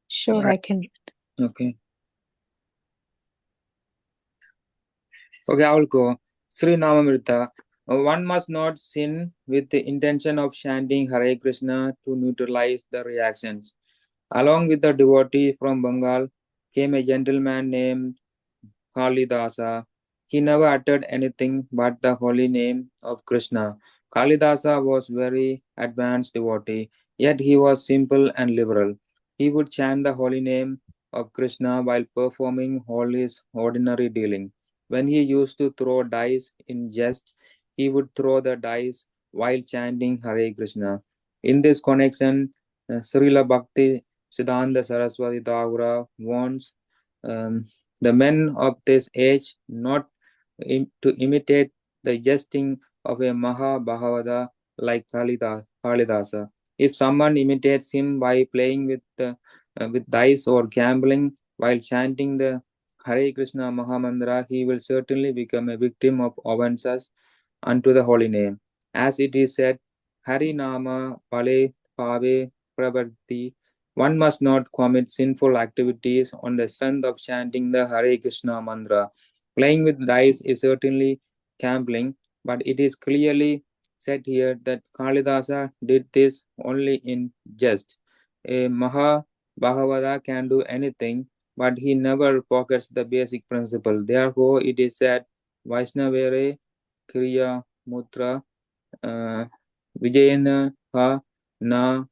Sure, Right. I can. Okay. Okay, I will go. Sri Namamrita. One must not sin with the intention of chanting Hare Krishna to neutralize the reactions. Along with the devotee from Bengal came a gentleman named Kalidasa. He never uttered anything but the holy name of Krishna. Kalidasa was very advanced devotee, yet he was simple and liberal. He would chant the holy name of Krishna while performing all his ordinary dealing. When he used to throw dice in jest, he would throw the dice while chanting Hare Krishna. In this connection, Srila Bhakti Siddhanta Saraswati Thakur warns um, the men of this age not to imitate the jesting of a Mahabhagavata like Kalidasa. If someone imitates him by playing with dice or gambling while chanting the Hare Krishna Mahamantra, he will certainly become a victim of offenses unto the holy name. As it is said, Hari Nama Pale Pave Prabhati. One must not commit sinful activities on the strength of chanting the Hare Krishna mantra. Playing with dice is certainly gambling, but it is clearly said here that Kalidasa did this only in jest. A Maha Bhagavata can do anything, but he never forgets the basic principle. Therefore, it is said, Vaishnavere Kriya Mutra uh, Vijayana Ha Na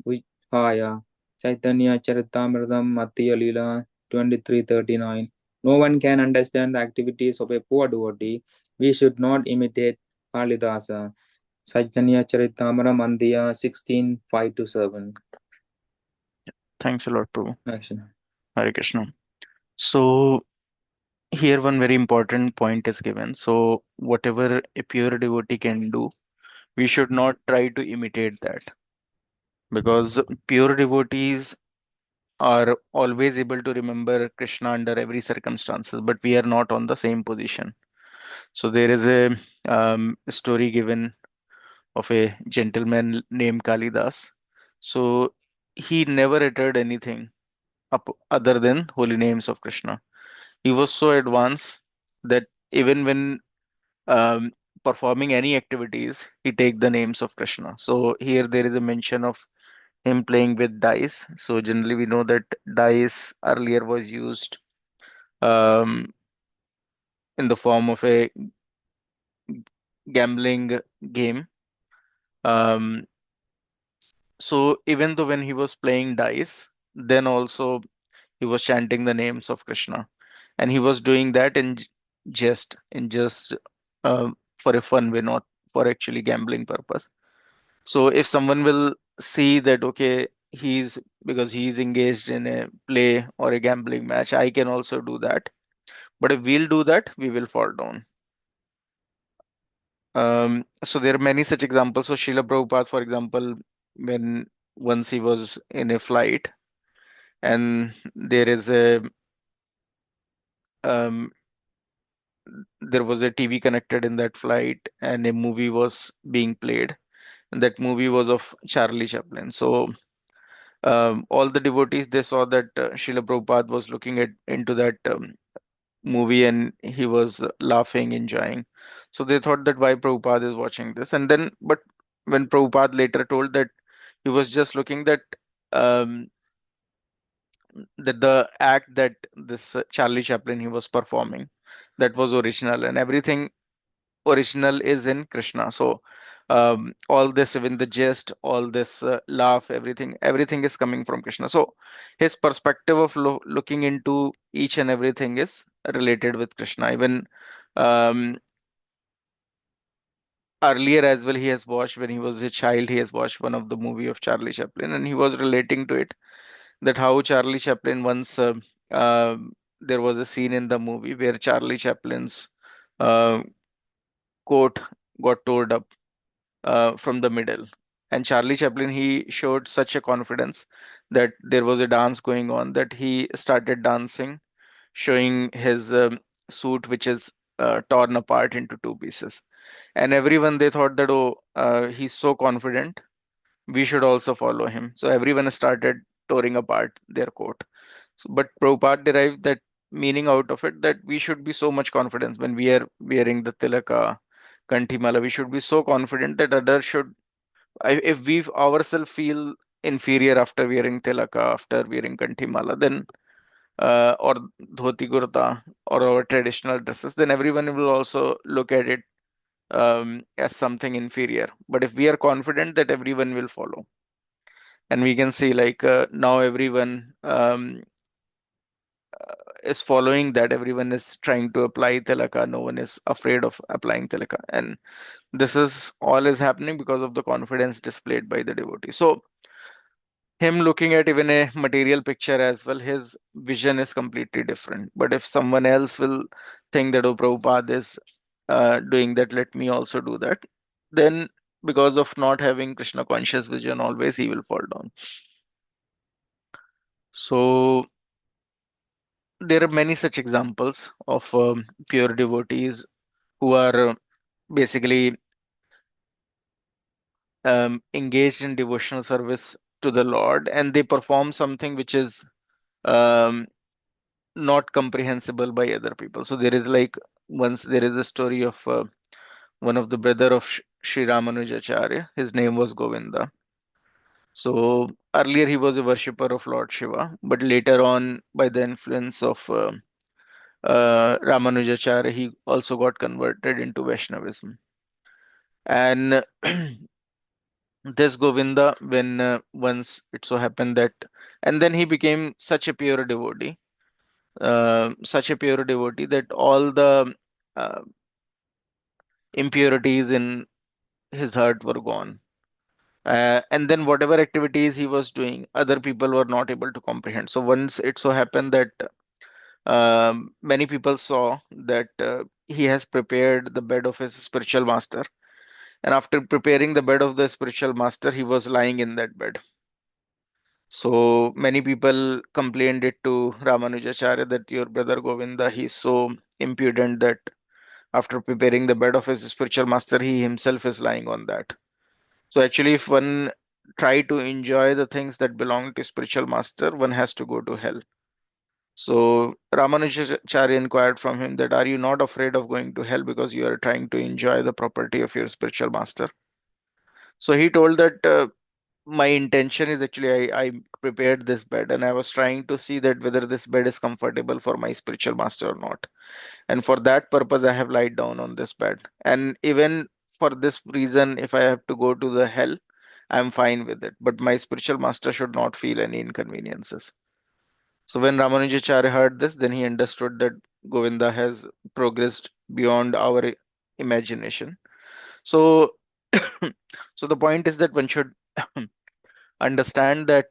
Vihaya. Chaitanya Charitamrtam Matya Lila 23:39. No one can understand the activities of a poor devotee. We should not imitate Kalidasa. Chaitanya Charitamrtam Andhya 16:5-7. Thanks a lot, Prabhu. Action. Hare Krishna. So here one very important point is given. So whatever a pure devotee can do, we should not try to imitate that, because pure devotees are always able to remember Krishna under every circumstances, but we are not on the same position. So there is a story given of a gentleman named Kalidas. So he never uttered anything other than holy names of Krishna. He was so advanced that even when um, performing any activities, he take the names of Krishna. So here there is a mention of him playing with dice. So generally we know that dice earlier was used um, in the form of a gambling game. Um, so even though when he was playing dice, then also he was chanting the names of Krishna, and he was doing that in just for a fun way, not for actually gambling purpose. So if someone will see that, okay, he's because he's engaged in a play or a gambling match, I can also do that. But if we'll do that, we will fall down. So there are many such examples. So Srila Prabhupada, for example, when once he was in a flight and um, there was a TV connected in that flight and a movie was being played. And that movie was of Charlie Chaplin. So all the devotees, they saw that Srila Prabhupada was looking at into that movie and he was laughing, enjoying. So they thought that why Prabhupada is watching this. And then, but when Prabhupada later told that he was just looking um, that the act that this Charlie Chaplin he was performing, that was original, and everything original is in Krishna. So all this, even the jest, all this laugh, everything is coming from Krishna. So his perspective of looking into each and everything is related with Krishna. Even um, earlier as well, he has watched when he was a child, he has watched one of the movie of Charlie Chaplin, and he was relating to it, that how Charlie Chaplin once uh, there was a scene in the movie where Charlie Chaplin's uh, coat got torn up from the middle. And Charlie Chaplin, he showed such a confidence that there was a dance going on that he started dancing, showing his suit, which is torn apart into two pieces. And everyone, they thought that, oh, he's so confident, we should also follow him. So everyone started tearing apart their coat. So, but Prabhupada derived that meaning out of it, that we should be so much confident when we are wearing the tilaka, kanthimala. We should be so confident that others should, if we ourselves feel inferior after wearing tilaka, after wearing kanthimala, then or dhoti kurta or our traditional dresses, then everyone will also look at it as something inferior. But if we are confident that everyone will follow, and we can see like now everyone is following that, everyone is trying to apply tilaka, no one is afraid of applying tilaka, and this is all is happening because of the confidence displayed by the devotee. So him looking at even a material picture as well, his vision is completely different. But if someone else will think that, oh, Prabhupada is doing that, let me also do that, then because of not having Krishna conscious vision always, he will fall down. So there are many such examples of pure devotees who are basically engaged in devotional service to the Lord, and they perform something which is um, not comprehensible by other people. So there is like, once there is a story of one of the brother of Sri Ramanujacharya. His name was Govinda. So earlier he was a worshipper of Lord Shiva, but later on, by the influence of Ramanujacharya, he also got converted into Vaishnavism. And this Govinda, when once it so happened that, and then he became such a pure devotee that all the uh, impurities in his heart were gone. And then whatever activities he was doing, other people were not able to comprehend. So once it so happened that many people saw that he has prepared the bed of his spiritual master. And after preparing the bed of the spiritual master, he was lying in that bed. So many people complained it to Ramanujacharya that your brother Govinda, he's so impudent that after preparing the bed of his spiritual master, he himself is lying on that. So actually, if one try to enjoy the things that belong to spiritual master, one has to go to hell. So Ramanujacharya inquired from him that, are you not afraid of going to hell because you are trying to enjoy the property of your spiritual master? So he told that my intention is actually I prepared this bed and I was trying to see that whether this bed is comfortable for my spiritual master or not. And for that purpose, I have lied down on this bed. And even for this reason, if I have to go to the hell, I'm fine with it. But my spiritual master should not feel any inconveniences. So when Ramanujacharya heard this, then he understood that Govinda has progressed beyond our imagination. So, so the point is that one should understand that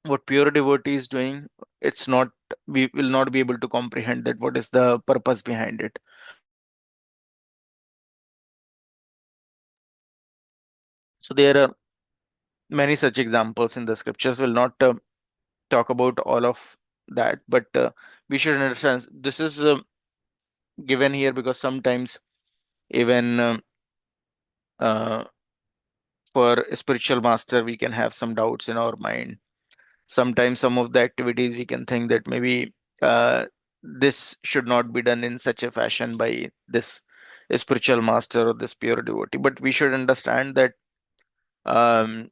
what pure devotee is doing, it's not, we will not be able to comprehend that what is the purpose behind it. So there are many such examples in the scriptures. Will not talk about all of that, but we should understand this is given here because sometimes even uh, for a spiritual master we can have some doubts in our mind. Sometimes some of the activities we can think that maybe this should not be done in such a fashion by this spiritual master or this pure devotee. But we should understand that um,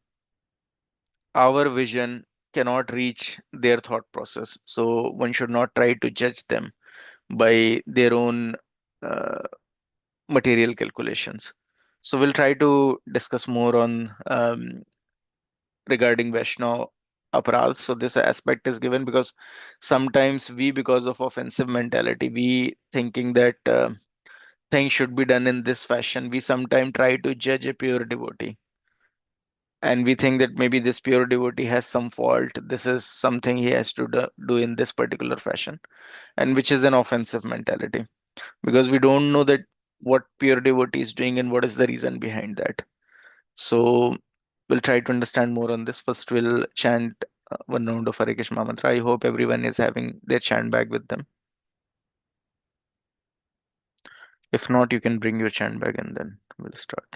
our vision cannot reach their thought process. So one should not try to judge them by their own uh, material calculations. So we'll try to discuss more on regarding Vaishnava Apradha. So this aspect is given because sometimes we, because of offensive mentality, we thinking that things should be done in this fashion. We sometimes try to judge a pure devotee, and we think that maybe this pure devotee has some fault. This is something he has to do in this particular fashion, and which is an offensive mentality because we don't know that what pure devotee is doing and what is the reason behind that. So we'll try to understand more on this. First, we'll chant one round of Hare Krishna mantra. I hope everyone is having their chant bag with them. If not, you can bring your chant bag and then we'll start.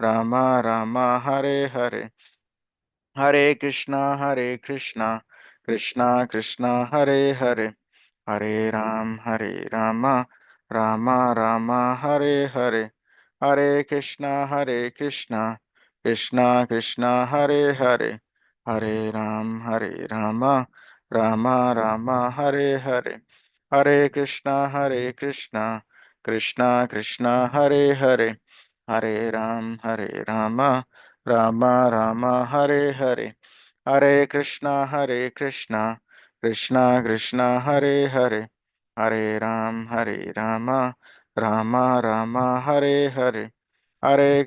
Rama Rama Hare Hare, Hare Krishna, Krishna Krishna Hare Hare, Hare Rama, Rama Rama Hare Hare, Hare Krishna, Krishna Krishna Hare Hare, Hare Rama, Rama Rama Hare Hare, Hare Krishna, Krishna Krishna Hare Hare, Hare Rama, Rama Rama Hare Hare, Hare Krishna, Krishna Krishna Hare Hare, Hare Rama, Rama Rama Hare Hare, Hare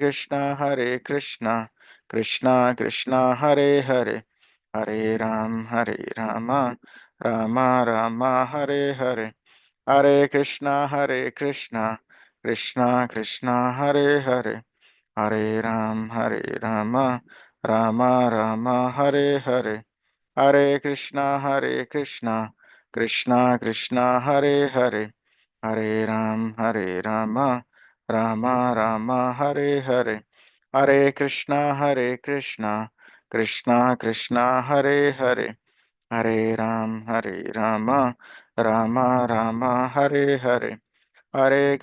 Krishna, Krishna Krishna Hare Hare, Hare Rama, Rama Rama Hare Hare, Hare Krishna, Krishna Krishna Hare Hare, Hare Rama, Rama Rama Hare Hare, Hare Krishna, Krishna Krishna Hare Hare, Hare Rama, Rama Rama Hare Hare, Hare Krishna, Krishna Krishna Hare Hare, Hare Rama, Rama Rama Hare Hare, Hare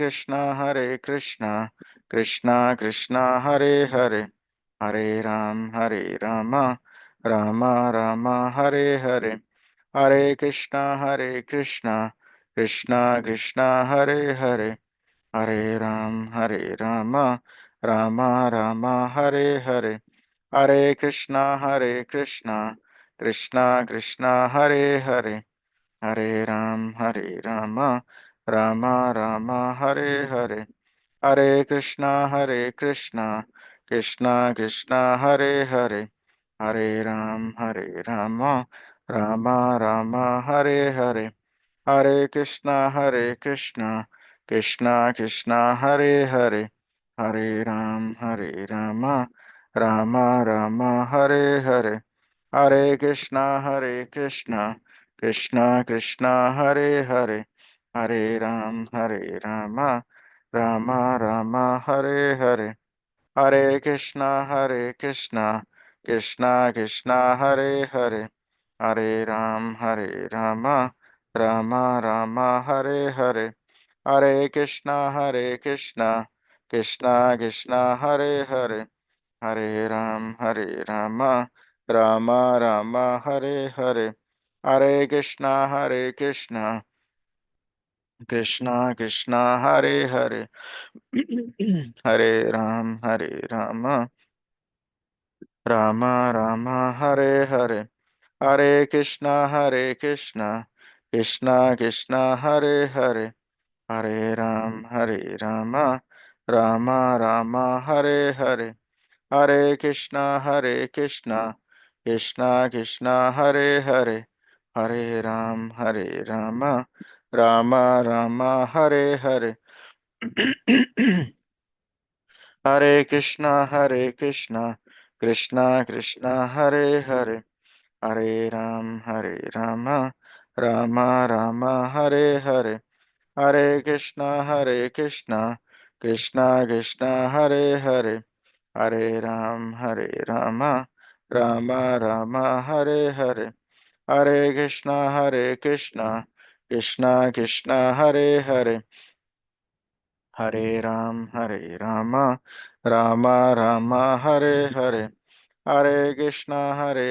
Krishna, Krishna Krishna Hare Hare, Hare Rama, Rama Rama Hare Hare, Hare Krishna, Krishna Krishna Hare Hare, Hare Rama, Rama Rama Hare Hare, Hare Krishna, Krishna Krishna Hare Hare, Hare Rama, Rama Rama Hare Hare, Hare Krishna, Krishna Krishna Hare Hare, Hare Rama, Rama Rama Hare Hare, Hare Krishna, Krishna Krishna Hare Hare, Hare Rama, Rama Rama Hare Hare, Hare Krishna, Krishna Krishna Hare Hare, Hare Rama, Rama Rama Hare Hare, Hare Krishna, Krishna Krishna Hare Hare, Hare Rama, Rama Rama Hare Hare, Hare Krishna, Krishna Krishna Hare Hare, Hare Rama, Rama Rama Hare Hare, Hare Krishna, Krishna Krishna Hare Hare, Hare Rama, Rama Rama Hare Hare, Hare Krishna, Krishna Krishna Hare Hare, Hare Rama, Rama Rama Hare Hare, Hare Krishna, Krishna Krishna Hare Hare, Hare Rama, Rama Rama Hare Hare, Hare Krishna, Krishna Krishna Hare Hare, Hare Rama, Rama Rama Hare Hare, Hare Krishna, Krishna Krishna Hare Hare, Hare Rama, Rama Rama Hare Hare, Hare Krishna, Krishna Krishna Hare Hare, Hare Rama, Rama Rama Hare Hare, Hare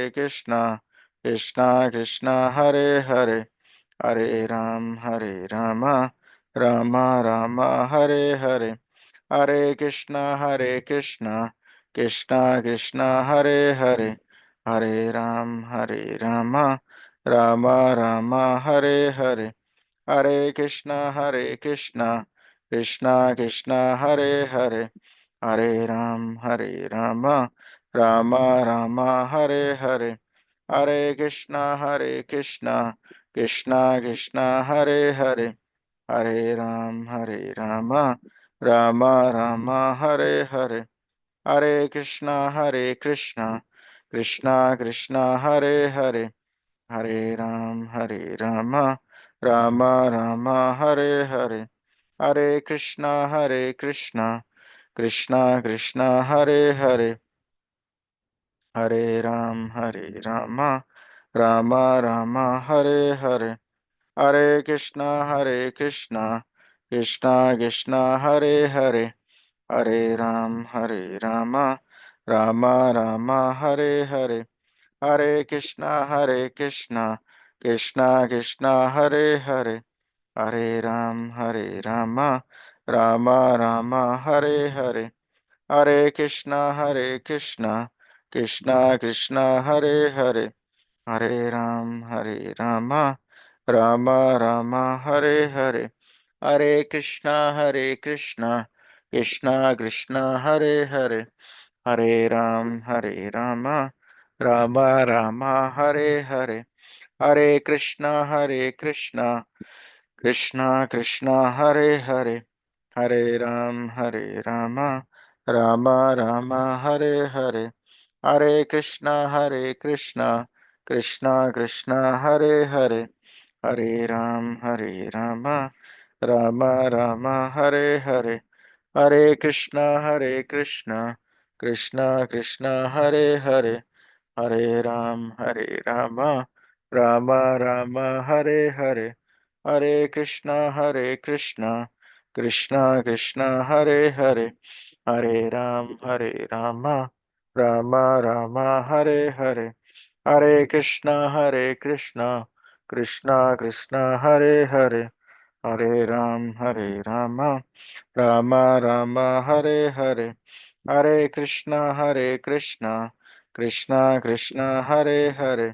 Krishna, Krishna Krishna Hare Hare, Hare Rama, Rama Rama Hare Hare, Hare Krishna, Krishna Krishna Hare Hare, Hare Rama, Rama Rama Hare Hare, Hare Krishna, Krishna Krishna Hare Hare, Hare Rama, Rama Rama Hare Hare, Hare Krishna, Krishna Krishna Hare Hare, Hare Rama, Rama Rama Hare Hare, Hare Krishna, Krishna Krishna Hare Hare, Hare Rama, Rama Rama Hare Hare, Hare Krishna, Krishna Krishna Hare Hare, Hare Ram Ram Ram Hare Hare, Hare Krishna Krishna Krishna Hare Hare, Hare Ram Ram Ram Hare Hare, Hare Krishna Krishna Krishna Hare Hare, Hare Ram Ram Ram Hare Hare, Hare Krishna Krishna Krishna Hare Hare, Hare Ram Ram Ram Hare Hare, Hare Krishna Krishna Krishna Hare Hare, Hare Ram Ram Ram Hare Hare, Hare Krishna Krishna Krishna Hare Hare, Hare Ram Ram Ram Hare Hare, Hare Krishna Krishna Krishna Hare Hare, Hare Ram Ram Ram Hare Hare, Hare Krishna Krishna Krishna Hare Hare, Hare Ram Ram Ram Hare Hare, Hare Krishna Krishna Krishna Hare Hare, Hare Ram Ram Ram Hare Hare, Hare Krishna Krishna Krishna Hare Hare, Hare Ram Ram Ram Hare Hare, Hare Krishna Krishna Krishna Hare Hare,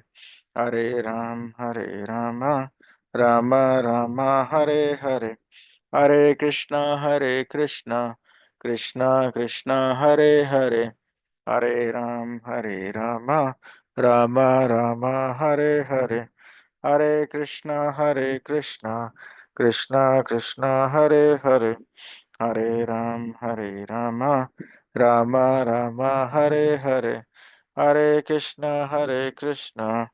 Hare Ram Ram Ram Hare Hare, Hare Krishna Krishna Krishna Hare Hare, Hare Ram Ram Ram Hare Hare, Hare Krishna Krishna Krishna Hare Hare, Hare Ram Ram Ram Hare Hare, Hare Krishna Krishna Krishna Hare Hare, Hare Ram Ram Ram Hare Hare, Hare Krishna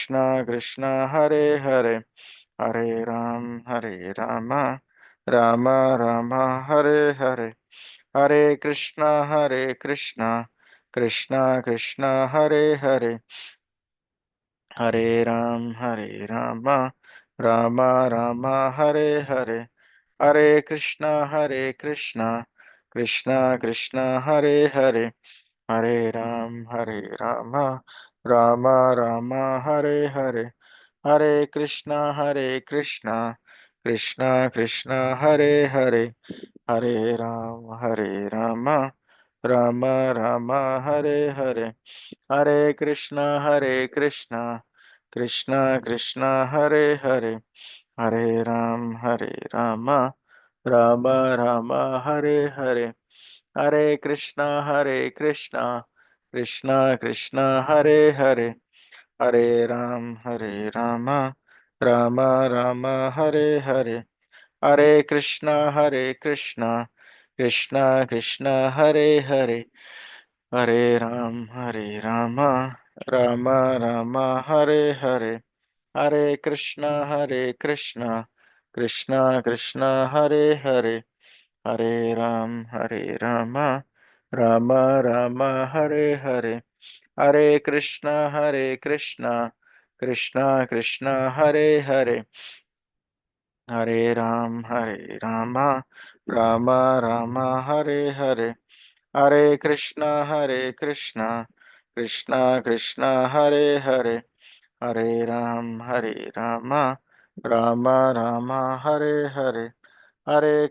Krishna Krishna Hare Hare, Hare Ram Ram Ram Hare Hare, Hare Krishna Krishna Krishna Hare Hare, Hare Ram Ram Ram Hare Hare, Hare Krishna Krishna Krishna Hare Hare, Hare Ram Ram Ram Hare Hare, Hare Krishna Krishna Krishna Hare Hare, Hare Ram Ram Ram Hare Hare, Hare Krishna Krishna Krishna Hare Hare, Hare Ram Ram Ram Hare Hare, Hare Krishna Krishna Krishna Hare Hare, Hare Ram Ram Ram Hare Hare, Hare Krishna Krishna Krishna Hare Hare, Hare Ram Ram Ram Hare Hare, Hare Krishna Krishna Krishna Hare Hare, Hare Ram Ram Ram Hare Hare, Hare Krishna Krishna Krishna Hare Hare, Hare Ram Ram Ram Hare Hare, Hare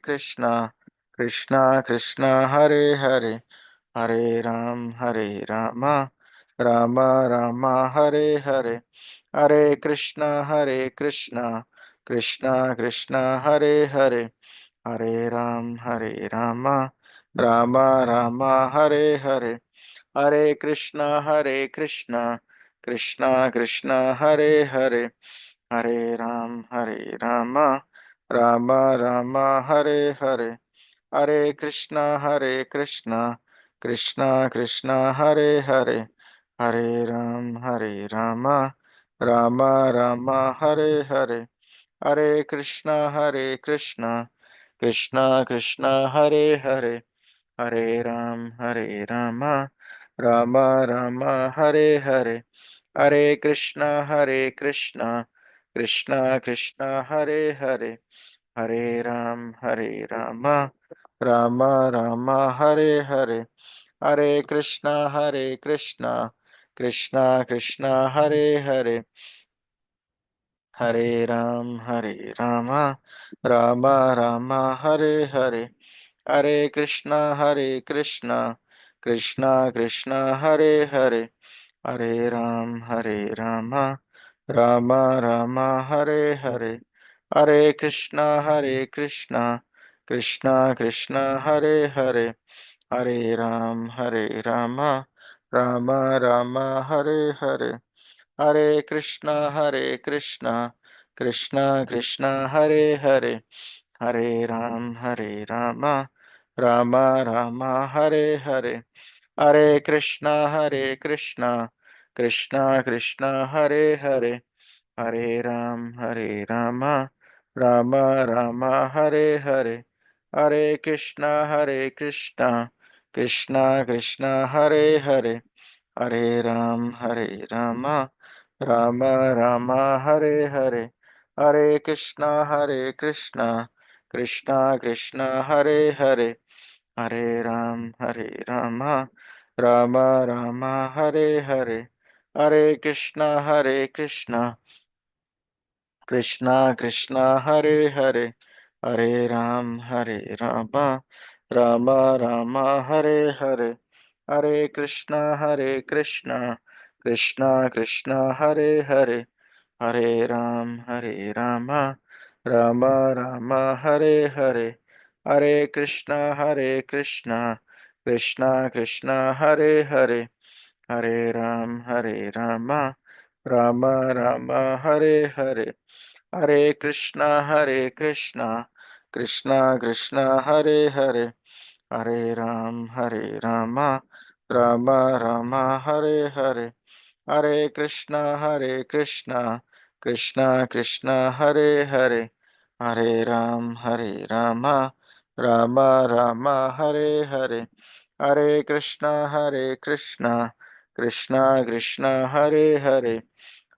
Krishna Krishna Krishna Hare Hare, Hare Ram Ram Ram Hare Hare, Hare Krishna Krishna Krishna Hare Hare, Hare Ram Ram Ram Hare Hare, Hare Krishna Krishna Krishna Hare Hare, Hare Ram Ram Ram Hare Hare, Hare Krishna Krishna Krishna Hare Hare, Hare Ram Ram Ram Hare Hare, Hare Krishna Krishna Krishna Hare Hare, Hare Rama, Rama Rama Hare Hare, Hare Krishna, Krishna Krishna Hare Hare, Hare Rama, Rama Rama Hare Hare, Hare Krishna, Krishna Krishna Hare Hare, Hare Rama, Rama Rama Hare Hare, Hare Krishna, Krishna Krishna Hare Hare, Hare Rama, Rama Rama Hare Hare, Hare Krishna, Krishna Krishna Hare Hare, Hare Rama, Rama Rama Hare Hare, Hare Krishna, Krishna Krishna Hare Hare, Hare Rama, Rama Rama Hare Hare, Hare Krishna, Krishna Krishna Hare Hare, Hare Rama, Rama Rama Hare Hare, Hare Krishna, Krishna Krishna Hare Hare, Hare Rama, Rama Rama Hare Hare, Hare Krishna, Krishna Krishna Hare Hare, Hare Rama, Rama Rama Hare Hare, Hare Krishna, Krishna Krishna Hare Hare, Hare Rama, Rama Rama Hare Hare, Hare Krishna, Krishna Krishna Hare Hare, Hare Rama, Rama Rama Hare Hare, Hare Krishna, Krishna Krishna Hare Hare, Hare Rama, Rama Rama Hare Hare, Hare Krishna, Krishna Krishna Hare Hare, Hare Rama, Rama Rama Hare Hare, Hare Krishna, Krishna Krishna Hare Hare, Hare Rama, Rama Rama Hare Hare, Hare Krishna, Krishna Krishna Hare Hare,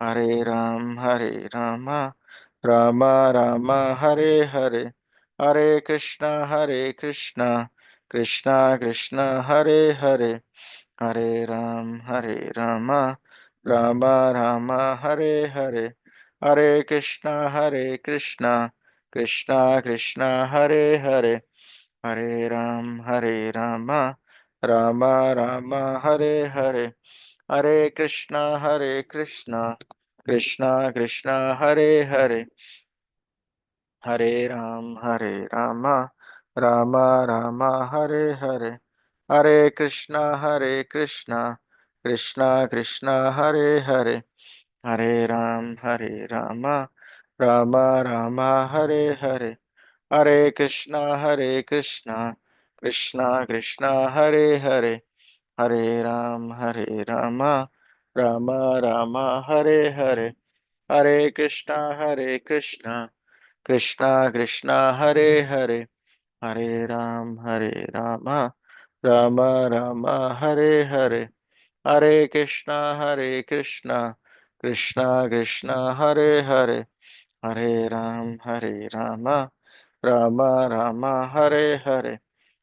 Hare Rama, Rama Rama Hare Hare, Hare Krishna, Krishna Krishna Hare Hare, Hare Rama, Rama Rama Hare Hare, Hare Krishna, Krishna Krishna Hare Hare, Hare Rama, Rama Rama Hare Hare, Hare Krishna, Krishna Krishna Hare Hare, Hare Rama, Rama Rama Hare Hare, Hare Krishna, Krishna Krishna Hare Hare, Hare Rama, Rama Rama Hare Hare, Hare Krishna, Krishna Krishna Hare Hare, Hare Rama, Rama Rama Hare Hare, Hare Krishna, Krishna Krishna Hare Hare, Hare Rama, Rama Rama Hare Hare, Hare Krishna, Krishna Krishna Hare Hare, Hare Rama, Rama Rama Hare Hare,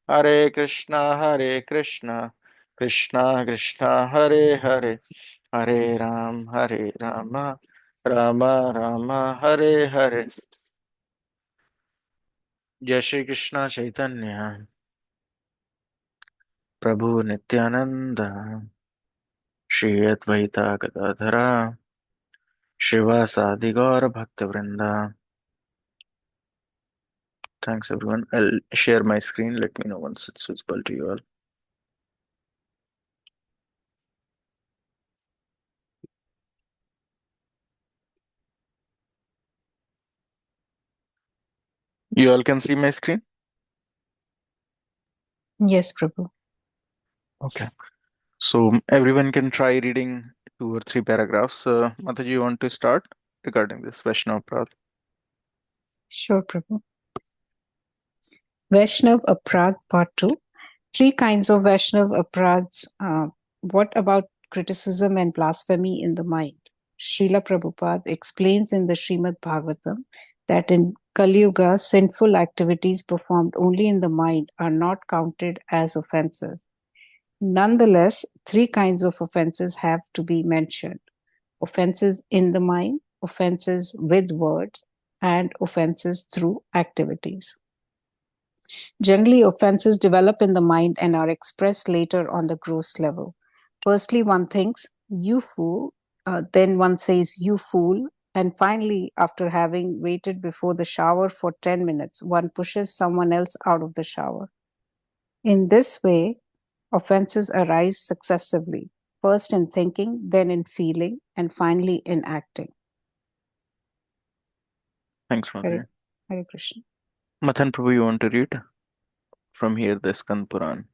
Hare Krishna, Krishna Krishna Hare Hare, Hare Rama, Rama Rama Hare Hare. जय श्री कृष्णा चैतन्य प्रभु नित्यानंद श्री अद्वैता गदाधरा श्रीवासादि गौर भक्त वृंदा. Thanks everyone. I'll share my screen. Let me know once it's visible to you all. You all can see my screen? Yes, Prabhu. Okay. So everyone can try reading 2 or 3 paragraphs. Mataji, you want to start regarding this Vaishnava Apradha? Sure, Prabhu. Vaishnav Apradha Part 2. Three kinds of Vaishnav Apradhas. What about criticism and blasphemy in the mind? Srila Prabhupada explains in the Srimad Bhagavatam that in Kali Yuga, sinful activities performed only in the mind are not counted as offenses. Nonetheless, three kinds of offenses have to be mentioned: offenses in the mind, offenses with words, and offenses through activities. Generally, offenses develop in the mind and are expressed later on the gross level. Firstly, one thinks, you fool, then one says, you fool, and finally, after having waited before the shower for 10 minutes, one pushes someone else out of the shower. In this way, offenses arise successively, first in thinking, then in feeling, and finally in acting. Thanks, Hare, Madhuri. Hare Krishna. Mathan Prabhu, you want to read from here the Skand Puran?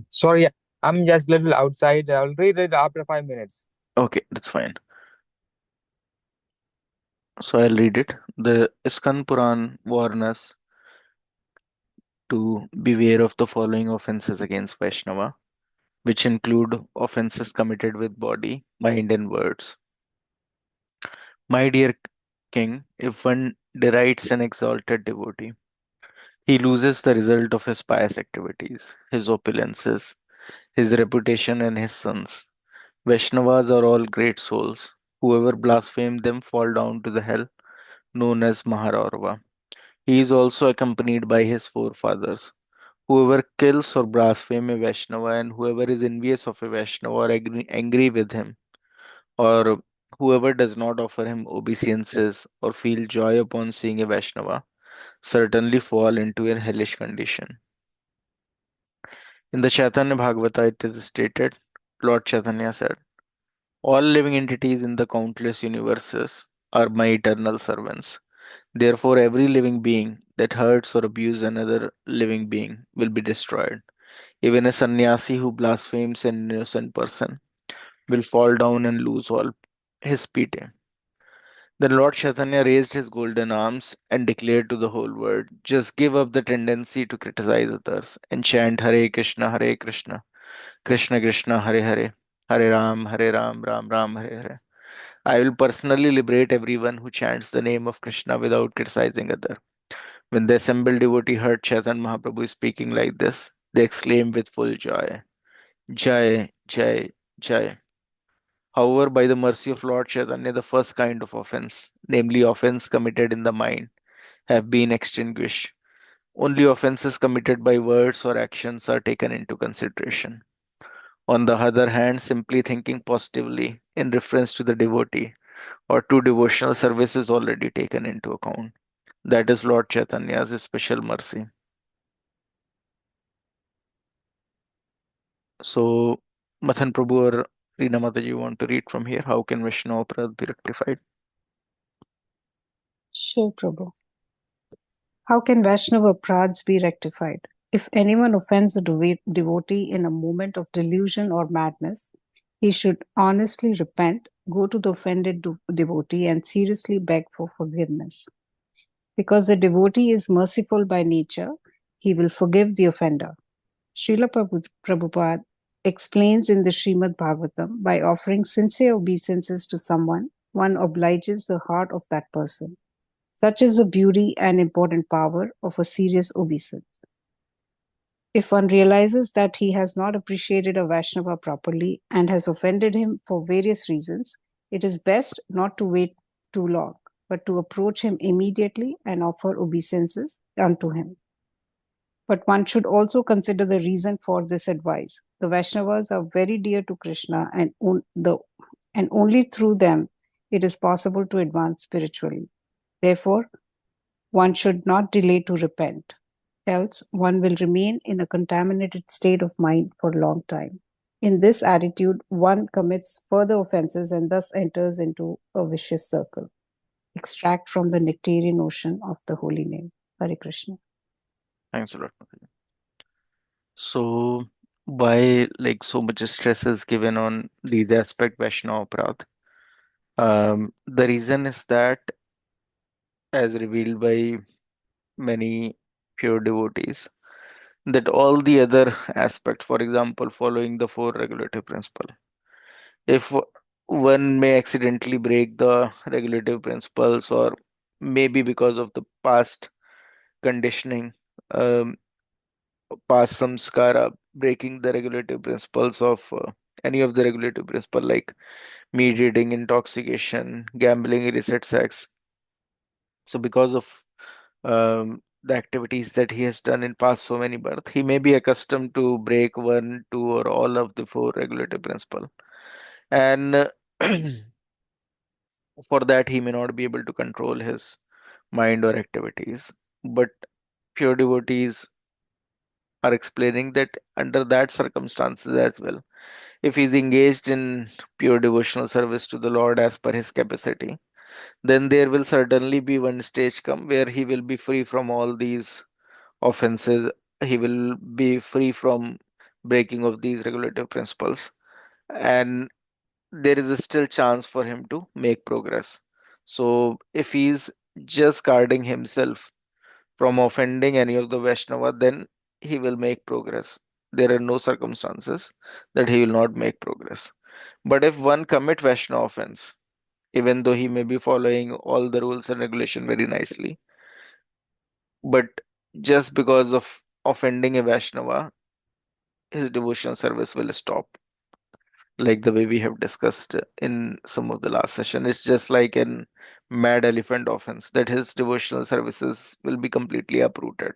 Sorry, I'm just little outside. I'll read it after 5 minutes. Okay, that's fine. So I'll read it. The Skand Puran warns us to beware of the following offenses against Vaishnava, which include offenses committed with body, mind, and words. My dear king, if one derides an exalted devotee, he loses the result of his pious activities, his opulences, his reputation, and his sons. Vaishnavas are all great souls. Whoever blasphemes them fall down to the hell known as Maharorva. He is also accompanied by his forefathers. Whoever kills or blasphemes a Vaishnava and whoever is envious of a Vaishnava or angry with him, or whoever does not offer him obeisances or feel joy upon seeing a Vaishnava, certainly fall into a hellish condition. In the Chaitanya Bhagavata, it is stated, Lord Chaitanya said, all living entities in the countless universes are my eternal servants. Therefore, every living being that hurts or abuses another living being will be destroyed. Even a sannyasi who blasphemes an innocent person will fall down and lose all his pity. Then Lord Chaitanya raised his golden arms and declared to the whole world, just give up the tendency to criticize others and chant Hare Krishna, Krishna Krishna, Hare Hare, Hare Ram, Ram Ram, Hare Hare. I will personally liberate everyone who chants the name of Krishna without criticizing others. When the assembled devotee heard Chaitanya Mahaprabhu speaking like this, they exclaimed with full joy, Jai, Jai, Jai. However, by the mercy of Lord Chaitanya, the first kind of offense, namely offense committed in the mind, have been extinguished. Only offenses committed by words or actions are taken into consideration. On the other hand, simply thinking positively in reference to the devotee or to devotional service is already taken into account. That is Lord Chaitanya's special mercy. So, Mathan Prabhu or Reena Mataji want to read from here. How can Vaishnava Aparadha be rectified? Sure, Prabhu. How can Vaishnava Apradhas be rectified? If anyone offends a devotee in a moment of delusion or madness, he should honestly repent, go to the offended devotee, and seriously beg for forgiveness. Because the devotee is merciful by nature, he will forgive the offender. Srila Prabhupada explains in the Srimad Bhagavatam, by offering sincere obeisances to someone, one obliges the heart of that person. Such is the beauty and important power of a serious obeisance. If one realizes that he has not appreciated a Vaishnava properly and has offended him for various reasons, it is best not to wait too long, but to approach him immediately and offer obeisances unto him. But one should also consider the reason for this advice. The Vaishnavas are very dear to Krishna, and only through them it is possible to advance spiritually. Therefore, one should not delay to repent, else one will remain in a contaminated state of mind for a long time. In this attitude, one commits further offenses and thus enters into a vicious circle. Extract from the nectarian ocean of the holy name. Hare Krishna. Thanks a lot, Mataji. So, why like so much stress is given on these aspect Vaishnava Aparadha? The reason is that as revealed by many pure devotees, that all the other aspects, for example, following the four regulative principle, if one may accidentally break the regulative principles, or maybe because of the past conditioning, um, past samskara, breaking the regulative principles of any of the regulative principle like meat eating, intoxication, gambling, illicit sex. So because of the activities that he has done in past so many birth, he may be accustomed to break one, two, or all of the four regulative principle. And for that, he may not be able to control his mind or activities. But pure devotees are explaining that under that circumstances as well, if he's engaged in pure devotional service to the Lord as per his capacity, then there will certainly be one stage come where he will be free from all these offenses. He will be free from breaking of these regulative principles, and there is a still chance for him to make progress. So if he's just guarding himself from offending any of the Vaishnava, then he will make progress. There are no circumstances that he will not make progress. But if one commit Vaishnava offense, even though he may be following all the rules and regulation very nicely, but just because of offending a Vaishnava, his devotional service will stop. Like the way we have discussed in some of the last session, it's just like an mad elephant offense that his devotional services will be completely uprooted.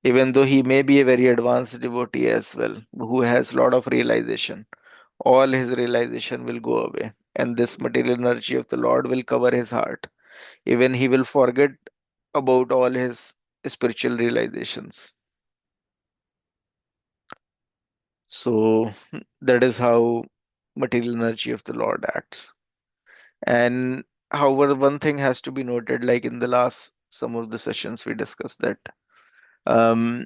Even though he may be a very advanced devotee as well, who has a lot of realization, all his realization will go away, and this material energy of the Lord will cover his heart. Even he will forget about all his spiritual realizations. So that is how material energy of the Lord acts. And however, one thing has to be noted, like in the last some of the sessions we discussed that um,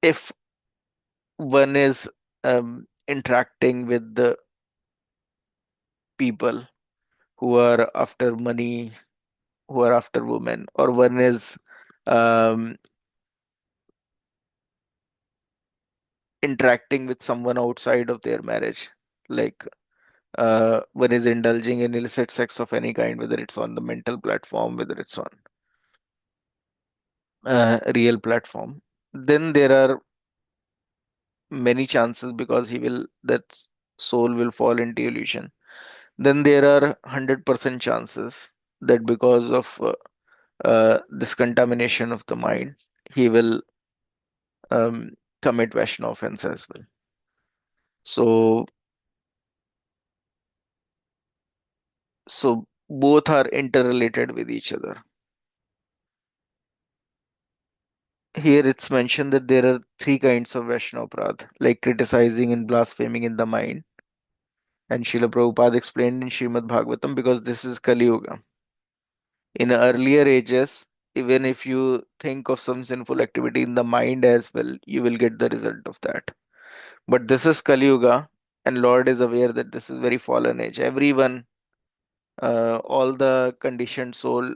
if one is interacting with the people who are after money, who are after women, or one is um, interacting with someone outside of their marriage, like one is indulging in illicit sex of any kind, whether it's on the mental platform, whether it's on real platform, then there are many chances because that soul will fall into illusion. Then there are 100% chances that because of this contamination of the mind, he will um, commit Vaishnava offense as well. So, so both are interrelated with each other. Here it's mentioned that there are three kinds of Vaishnava Apradha, like criticizing and blaspheming in the mind. And Srila Prabhupada explained in Srimad Bhagavatam because this is Kali Yuga. In earlier ages, even if you think of some sinful activity in the mind as well, you will get the result of that. But this is Kali Yuga, and Lord is aware that this is very fallen age. Everyone, all the conditioned soul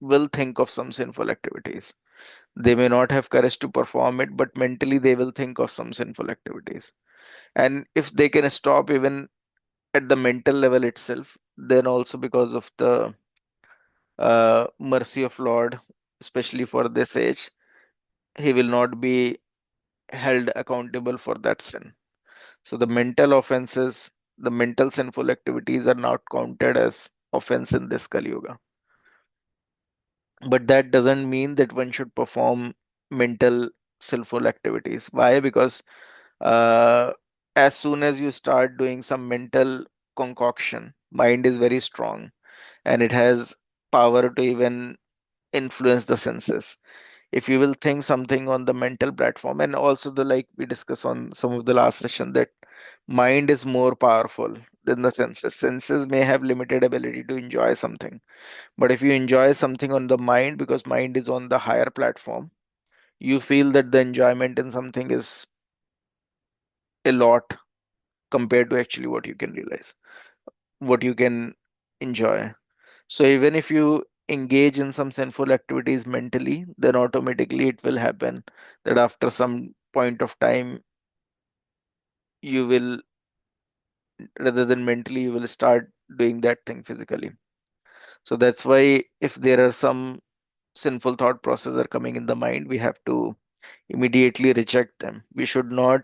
will think of some sinful activities. They may not have courage to perform it, but mentally they will think of some sinful activities. And if they can stop even at the mental level itself, then also because of the mercy of Lord, especially for this age, he will not be held accountable for that sin. So the mental offenses, the mental sinful activities are not counted as offense in this Kali Yuga. But that doesn't mean that one should perform mental sinful activities. Why? Because uh, as soon as you start doing some mental concoction, mind is very strong and it has power to even influence the senses. If you will think something on the mental platform, and also the like we discussed on some of the last session, that mind is more powerful than the senses. Senses may have limited ability to enjoy something, but if you enjoy something on the mind, because mind is on the higher platform, you feel that the enjoyment in something is a lot compared to actually what you can realize, what you can enjoy. So even if you engage in some sinful activities mentally, then automatically it will happen that after some point of time, you will, rather than mentally, you will start doing that thing physically. So that's why if there are some sinful thought processes are coming in the mind, we have to immediately reject them. We should not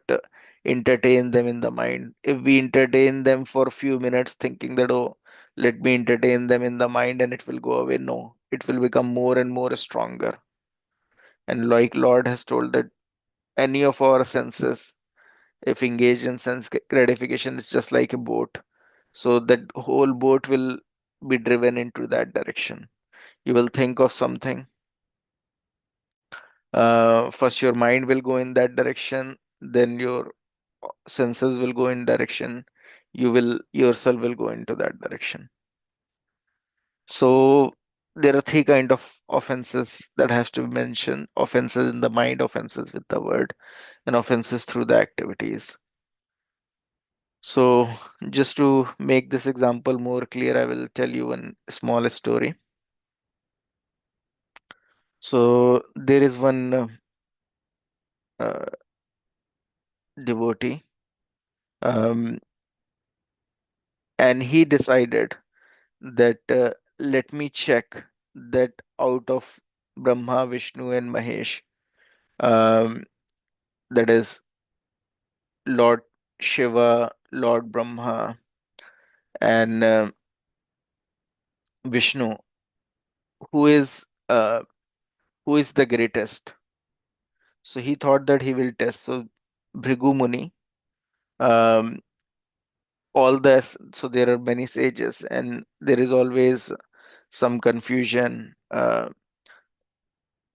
entertain them in the mind. If we entertain them for a few minutes thinking that, oh, let me entertain them in the mind and it will go away, no, it will become more and more stronger. And like Lord has told that any of our senses, if engaged in sense gratification, is just like a boat. So that whole boat will be driven into that direction. You will think of something. First, your mind will go in that direction, then your senses will go in direction. You will yourself will go into that direction. So there are three kind of offenses that has to be mentioned: offenses in the mind, offenses with the word, and offenses through the activities. So just to make this example more clear, I will tell you one small story. So there is one uh, devotee, um, and he decided that let me check that out of Brahma, Vishnu, and Mahesh, um, that is Lord Shiva, Lord Brahma, and Vishnu, who is uh, who is the greatest. So he thought that he will test. So Bhrigu Muni, um, so there are many sages, and there is always some confusion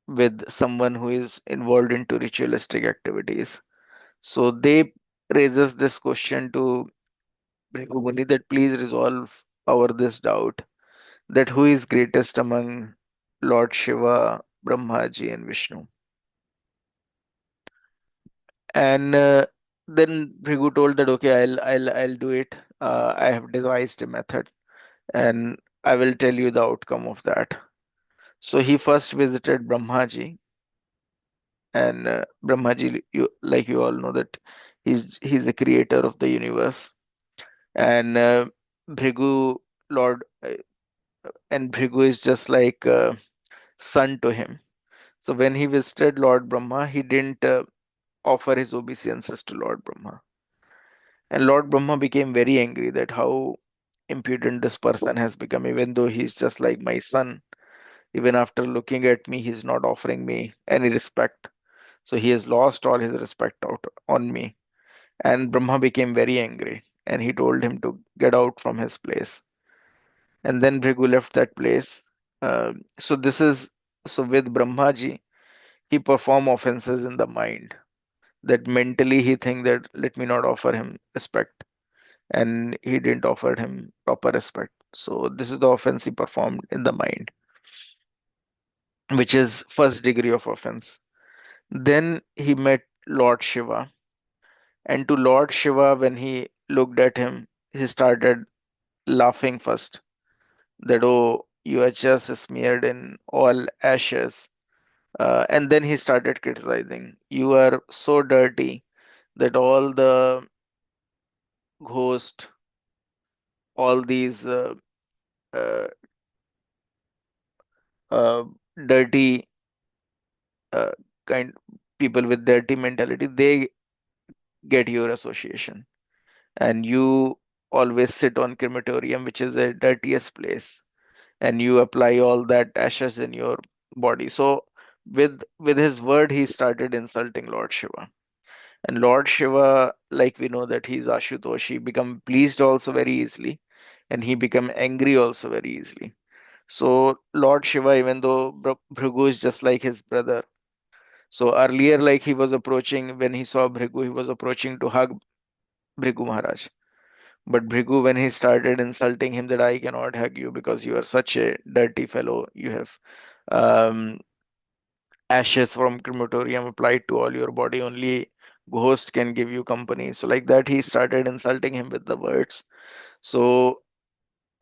with someone who is involved into ritualistic activities. So they raises this question to Bhrigu Muni that please resolve our this doubt that who is greatest among Lord Shiva, Brahmaji, and Vishnu. And then Bhrigu told that okay, I'll do it. I have devised a method, and I will tell you the outcome of that. So he first visited Brahmaji, and Brahmaji, you all know that he's the creator of the universe, and Bhrigu Lord and Bhrigu is just like a son to him. So when he visited Lord Brahma, he didn't offer his obeisances to Lord Brahma. And Lord Brahma became very angry that how impudent this person has become, even though he's just like my son. Even after looking at me, he's not offering me any respect. So he has lost all his respect out on me. And Brahma became very angry and he told him to get out from his place. And then Bhrigu left that place. So this is so with Brahmaji, he perform offenses in the mind. That mentally he think that let me not offer him respect, and he didn't offer him proper respect. So this is the offense he performed in the mind, which is first degree of offense. Then he met Lord Shiva, and to Lord Shiva, when he looked at him, he started laughing first. That oh, you are just smeared in all ashes. And then he started criticizing. You are so dirty that all the ghosts, all these uh, uh, dirty uh, kind people with dirty mentality, they get your association. And you always sit on crematorium, which is the dirtiest place, and you apply all that ashes in your body. So with his word, he started insulting Lord Shiva. And Lord Shiva, like we know that he's Ashutosh, he become pleased also very easily, and he become angry also very easily. So Lord Shiva, even though Bhrigu is just like his brother, so earlier, like he was approaching, when he saw Bhrigu, he was approaching to hug Bhrigu Maharaj. But Bhrigu, when he started insulting him that I cannot hug you because you are such a dirty fellow, you have um, ashes from crematorium applied to all your body, only ghost can give you company. So like that, he started insulting him with the words. So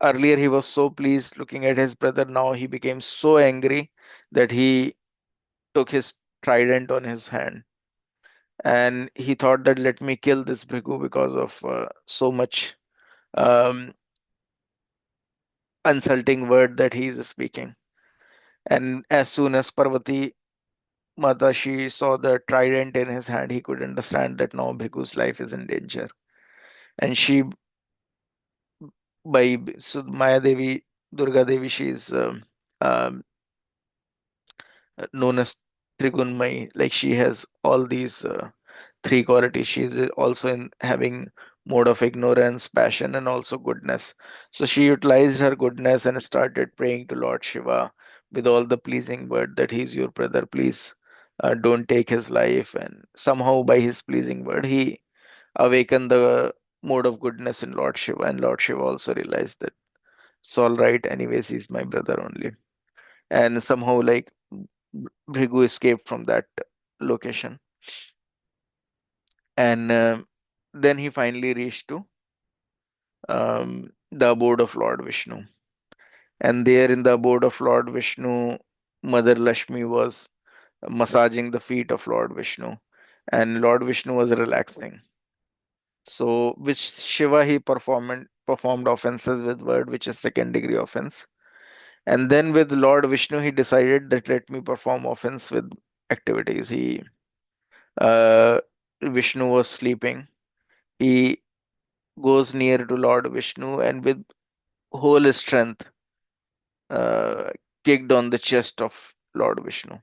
Earlier, he was so pleased looking at his brother. Now he became so angry that he took his trident on his hand, and he thought that let me kill this Bhrigu because of so much um, insulting word that he is speaking. And as soon as Parvati Mata she saw the trident in his hand, he could understand that now Bhrigu's life is in danger. And she, so Maya Devi, Durga Devi, she is um, known as Trigunmai. Like she has all these three qualities. She is also in having mode of ignorance, passion, and also goodness. So she utilized her goodness and started praying to Lord Shiva with all the pleasing word that he's your brother, please don't take his life. And somehow by his pleasing word, he awakened the mode of goodness in Lord Shiva, and Lord Shiva also realized that it's all right. Anyways, he's my brother only. And somehow, like Bhrigu escaped from that location, and then he finally reached to the abode of Lord Vishnu. And there in the abode of Lord Vishnu, Mother Lakshmi was massaging the feet of Lord Vishnu, and Lord Vishnu was relaxing. So, with Shiva, he performed offenses with word, which is second degree offense. And then with Lord Vishnu, he decided that let me perform offense with activities. Uh, Vishnu was sleeping. He goes near to Lord Vishnu and with whole strength uh, kicked on the chest of Lord Vishnu.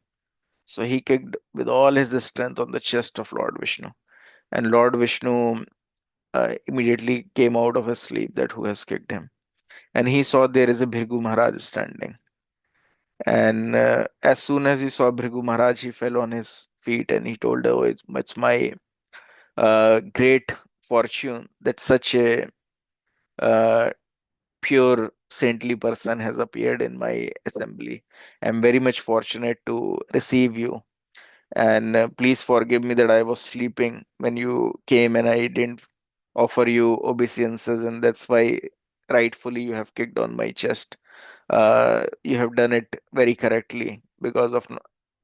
So he kicked with all his strength on the chest of Lord Vishnu. And Lord Vishnu immediately came out of his sleep that who has kicked him. And he saw there is a Bhrigu Maharaj standing. And as soon as he saw Bhrigu Maharaj, he fell on his feet and he told, oh, it's my great fortune that such a uh, pure saintly person has appeared in my assembly. I'm very much fortunate to receive you. And please forgive me that I was sleeping when you came and I didn't offer you obeisances, and that's why rightfully you have kicked on my chest. You have done it very correctly because of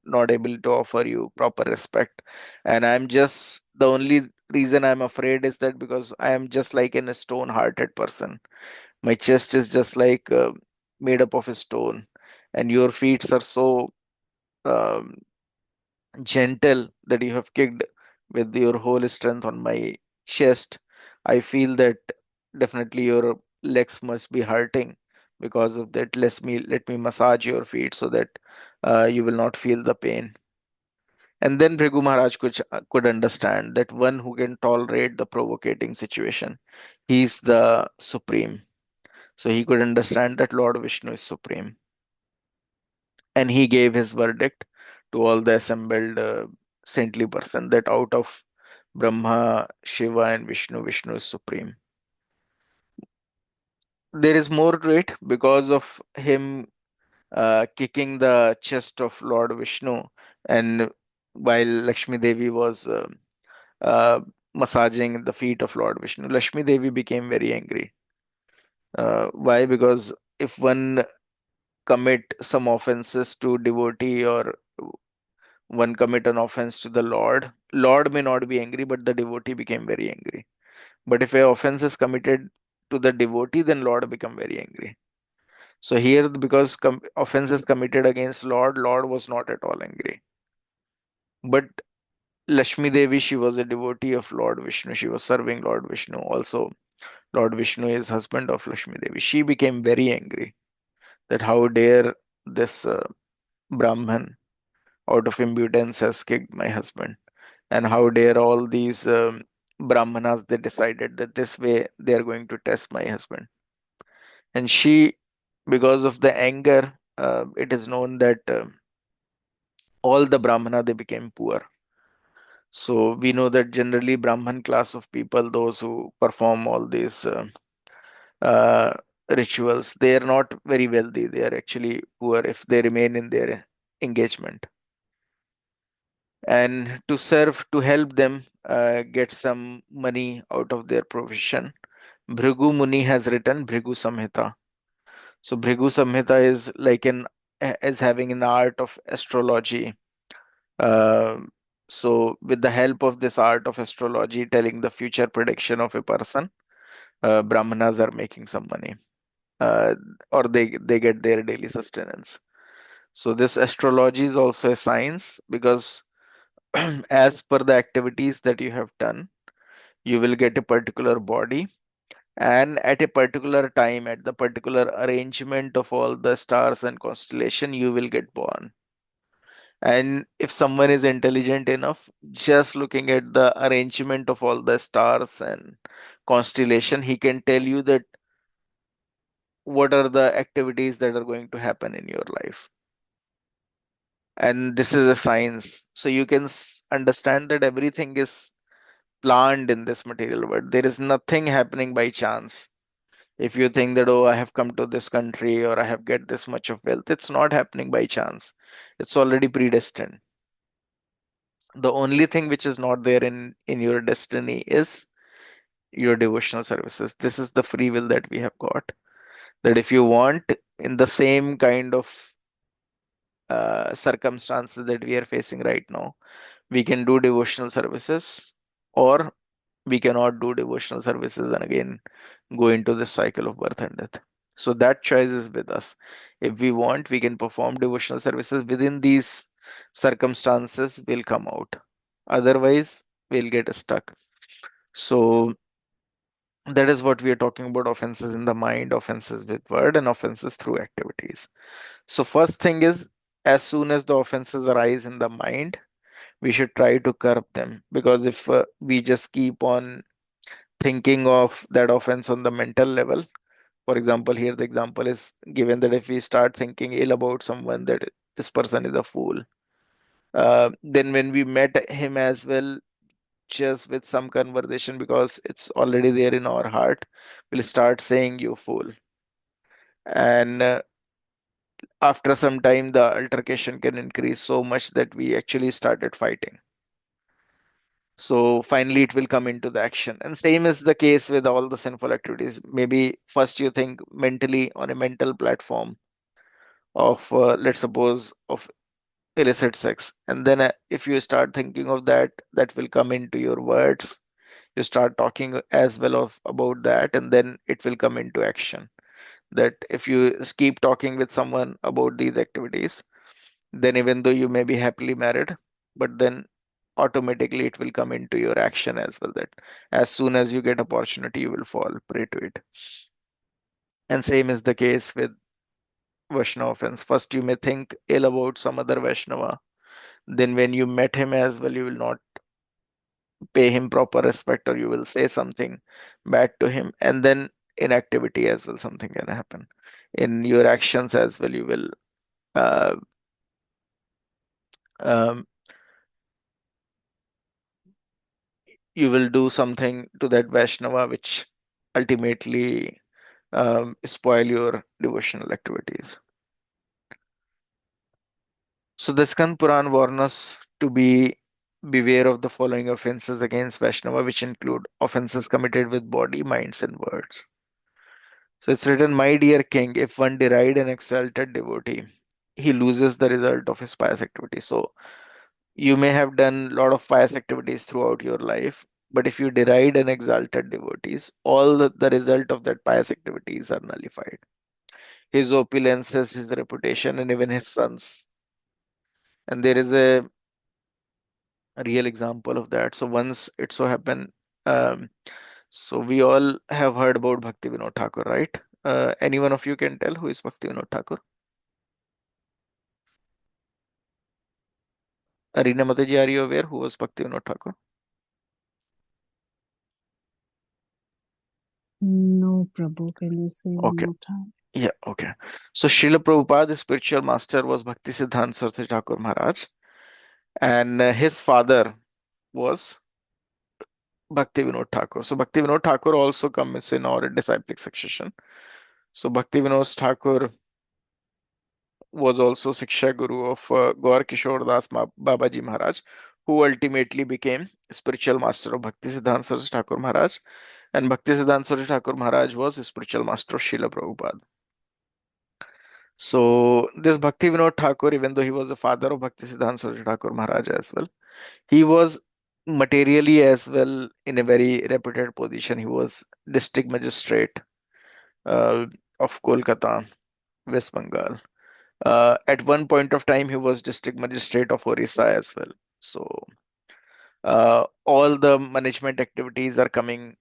not able to offer you proper respect. And I'm just the only reason I'm afraid is that because I am just like a stone-hearted person. My chest is just like made up of a stone, and your feet are so um, gentle that you have kicked with your whole strength on my chest. I feel that definitely your legs must be hurting because of that. Let me massage your feet so that you will not feel the pain. And then Bhrigu Maharaj could understand that one who can tolerate the provocating situation, he's the supreme. So he could understand that Lord Vishnu is supreme. And he gave his verdict to all the assembled saintly person that out of Brahma, Shiva, and Vishnu, Vishnu is supreme. There is more to it because of him kicking the chest of Lord Vishnu, and while Lakshmi Devi was uh, massaging the feet of Lord Vishnu, Lakshmi Devi became very angry. Why? Because if one commit some offenses to devotee or one commit an offense to the Lord, Lord may not be angry, but the devotee became very angry. But if a offense is committed to the devotee, then Lord become very angry. So here, because offense is committed against Lord, Lord was not at all angry. But Lakshmi Devi, she was a devotee of Lord Vishnu. She was serving Lord Vishnu. Also, Lord Vishnu is husband of Lakshmi Devi. She became very angry that how dare this Brahman out of impudence has kicked my husband. And how dare all these brahmanas they decided that this way they are going to test my husband. And she, because of the anger, it is known that all the brahmana they became poor. So we know that generally brahman class of people, those who perform all these uh, rituals, they are not very wealthy, they are actually poor if they remain in their engagement. And to serve, to help them get some money out of their profession, Bhrigu Muni has written Bhrigu Samhita. So Bhrigu Samhita is like is having an art of astrology. Um so with the help of this art of astrology, telling the future prediction of a person, Brahmanas are making some money, uh, or they get their daily sustenance. So this astrology is also a science because as per the activities that you have done, you will get a particular body, and at a particular time, at the particular arrangement of all the stars and constellation, you will get born. And if someone is intelligent enough, just looking at the arrangement of all the stars and constellation, he can tell you that what are the activities that are going to happen in your life. And this is a science. So you can understand that everything is planned in this material world. There is nothing happening by chance. If you think that, oh, I have come to this country or I have get this much of wealth, it's not happening by chance. It's already predestined. The only thing which is not there in your destiny is your devotional services. This is the free will that we have got. That if you want, in the same kind of circumstances that we are facing right now, we can do devotional services, or we cannot do devotional services and again go into this cycle of birth and death. So that choice is with us. If we want, we can perform devotional services within these circumstances, will come out. Otherwise, we'll get stuck. So that is what we are talking about: offenses in the mind, offenses with word, and offenses through activities. So first thing is, as soon as the offenses arise in the mind, we should try to curb them, because if we just keep on thinking of that offense on the mental level. For example, here the example is given that if we start thinking ill about someone, that this person is a fool, then when we met him as well, just with some conversation, because it's already there in our heart, we'll start saying you fool. And after some time, the altercation can increase so much that we actually started fighting. So finally, it will come into the action. And same is the case with all the sinful activities. Maybe first you think mentally on a mental platform of, let's suppose, of illicit sex. And then if you start thinking of that, that will come into your words. You start talking as well of about that, and then it will come into action. That if you keep talking with someone about these activities, then even though you may be happily married, but then automatically it will come into your action as well, that as soon as you get opportunity, you will fall prey to it. And same is the case with Vaishnava offense. First you may think ill about some other Vaishnava, then when you met him as well, you will not pay him proper respect, or you will say something bad to him, and then in activity as well something can happen. In your actions as well, uh, um, you will do something to that Vaishnava which ultimately spoil your devotional activities. So the Skand Puran warns us to be beware of the following offenses against Vaishnava, which include offenses committed with body, minds, and words. So it's written, my dear king, if one deride an exalted devotee, he loses the result of his pious activity. So you may have done a lot of pious activities throughout your life, but if you deride an exalted devotees, all the result of that pious activities are nullified. His opulences, his reputation, and even his sons. And there is a real example of that. So once it so happened, um, so we all have heard about Bhakti Vinod Thakur, right? Any one of you can tell who is Bhakti Vinod Thakur? Arina Mataji, are you aware who was Bhakti Vinod Thakur? No, Prabhu, can you say one Okay. more time? Yeah, okay. So Srila Prabhupada, the spiritual master, was Bhakti Siddhanta Saraswati Thakur Maharaj, and his father was Bhakti Vinod Thakur. So Bhakti Vinod Thakur also comes in our disciplic succession. So Bhakti Vinod Thakur was also Siksha Guru of Gaur Kishore Das Babaji Maharaj, who ultimately became spiritual master of Bhakti Siddhanta Saraswati Thakur Maharaj. And Bhakti Siddhanta Saraswati Thakur Maharaj was spiritual master of Srila Prabhupada. So this Bhakti Vinod Thakur, even though he was the father of Bhakti Siddhanta Saraswati Thakur Maharaj as well, he was materially as well in a very reputed position. He was district magistrate uh, of Kolkata, West Bengal. At one point of time, he was district magistrate of Orissa as well. So all the management activities are coming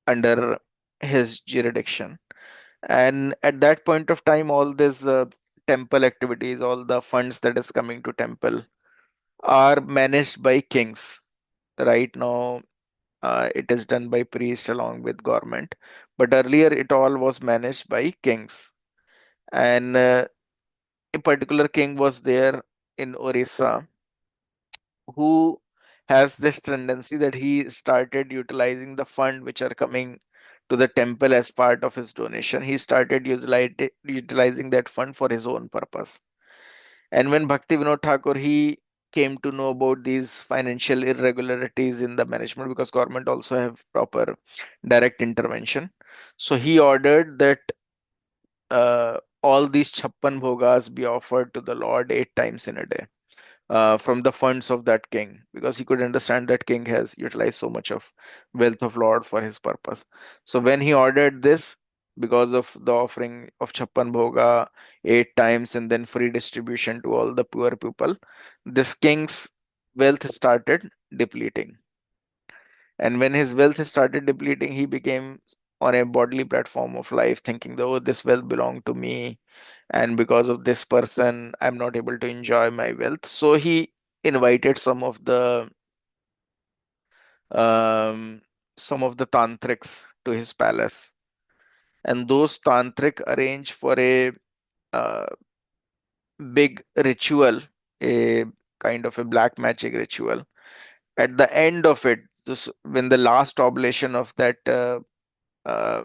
under his jurisdiction. And at that point of time, all these temple activities, all the funds that is coming to temple are managed by kings. Right now, it is done by priests along with government. But earlier, it all was managed by kings. And a particular king was there in Orissa who has this tendency that he started utilizing the fund which are coming to the temple as part of his donation. He started utilizing that fund for his own purpose. And when Bhakti Vinod Thakur he came to know about these financial irregularities in the management, because government also have proper direct intervention. So he ordered that all these chappan bhogas be offered to the Lord 8 times in a day from the funds of that king, because he could understand that king has utilized so much of wealth of Lord for his purpose. So when he ordered this, because of the offering of chappan bhoga 8 times and then free distribution to all the poor people, this king's wealth started depleting. And when his wealth started depleting, he became on a bodily platform of life, thinking, oh, this wealth belonged to me, and because of this person I'm not able to enjoy my wealth. So he invited um, some of the tantrics to his palace, and those tantric arranged for a uh, big ritual, a kind of a black magic ritual. At the end of it, when the last oblation of that uh,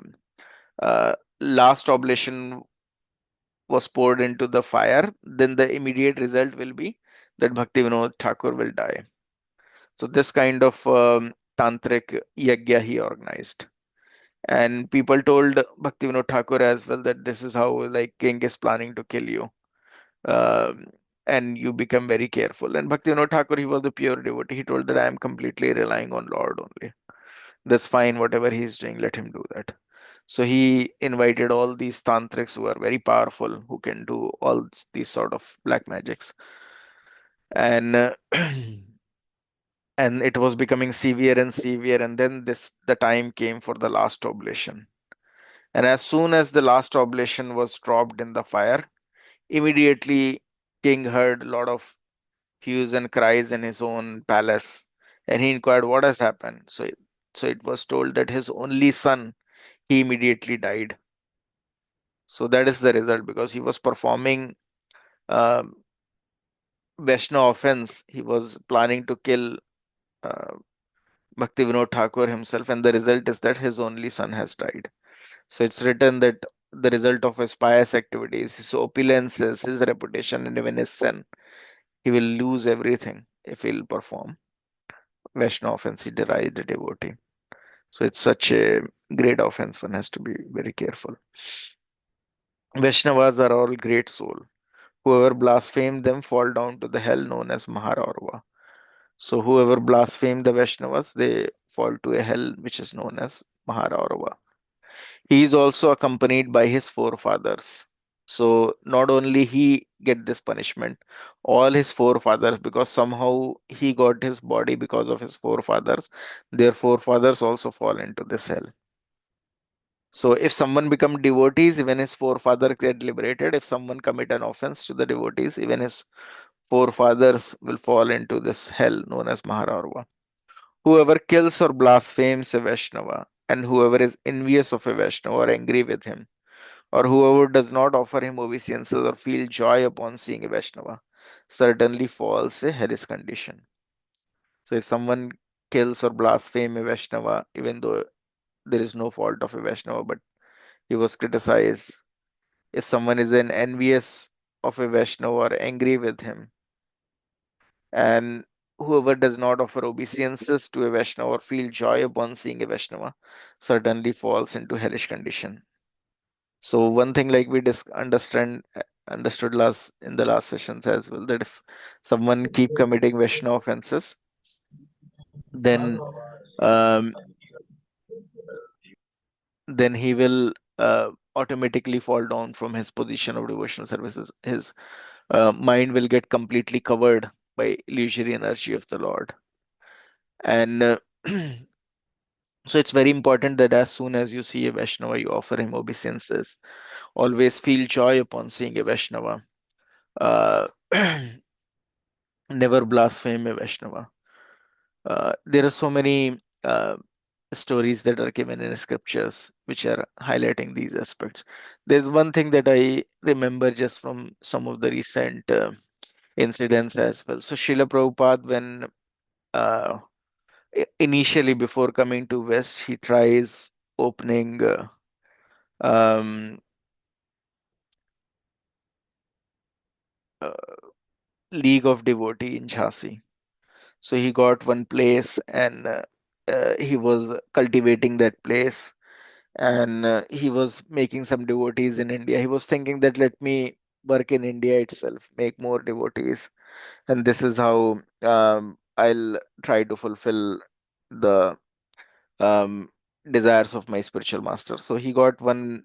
last oblation was poured into the fire, then the immediate result will be that Bhakti Vinod Thakur will die. So this kind of tantric yagya he organized. And people told Bhakti Vinod Thakur as well that this is how like king is planning to kill you. Um, and you become very careful. And Bhakti Vinod Thakur, he was the pure devotee. He told that I am completely relying on Lord only. That's fine, whatever he is doing, let him do that. So he invited all these tantrics who are very powerful, who can do all these sort of black magics. And and it was becoming severe and severe. And then the time came for the last oblation. And as soon as the last oblation was dropped in the fire, immediately king heard a lot of hues and cries in his own palace. And he inquired what has happened. So it was told that his only son, he immediately died. So that is the result, because he was performing um Vaishnava offense. He was planning to kill uh, Bhakti Vinod Thakur himself, and the result is that his only son has died. So it's written that the result of his pious activities, his opulences, his reputation, and even his son, he will lose everything if he'll perform Vaishnava offense. He derived a devotee. So it's such a great offense. One has to be very careful. Vaishnavas are all great soul. Whoever blaspheme them fall down to the hell known as Maharaurva. So whoever blaspheme the Vaishnavas, they fall to a hell which is known as Maharaurva. He is also accompanied by his forefathers. So not only he get this punishment, all his forefathers, because somehow he got his body because of his forefathers, their forefathers also fall into this hell. So if someone become devotees, even his forefathers get liberated. If someone commit an offense to the devotees, even his forefathers will fall into this hell known as Maharaurva. Whoever kills or blasphemes a Vaishnava, and whoever is envious of a Vaishnava or angry with him, or whoever does not offer him obeisances or feel joy upon seeing a Vaishnava, certainly falls a hellish condition. So if someone kills or blasphemes a Vaishnava, even though there is no fault of a Vaishnava, but he was criticized, if someone is an envious of a Vaishnava or angry with him, and whoever does not offer obeisances to a Vaishnava or feel joy upon seeing a Vaishnava, certainly falls into hellish condition. So one thing like we understand understood last in the last sessions as well, that if someone keep committing Vaishnava offenses, then um, then he will automatically fall down from his position of devotional services. His mind will get completely covered by illusory energy of the Lord. And so it's very important that as soon as you see a Vaishnava, you offer him obeisances. Always feel joy upon seeing a Vaishnava. Uh, never blaspheme a Vaishnava. There are so many stories that are given in scriptures which are highlighting these aspects. There's one thing that I remember just from some of the recent incidents as well. So Srila Prabhupada, when uh, initially before coming to West, he tries opening um, uh, League of Devotee in Jhansi. So he got one place and he was cultivating that place, and he was making some devotees in India. He was thinking that let me work in India itself, make more devotees, and this is how I'll try to fulfill the um, desires of my spiritual master. So he got one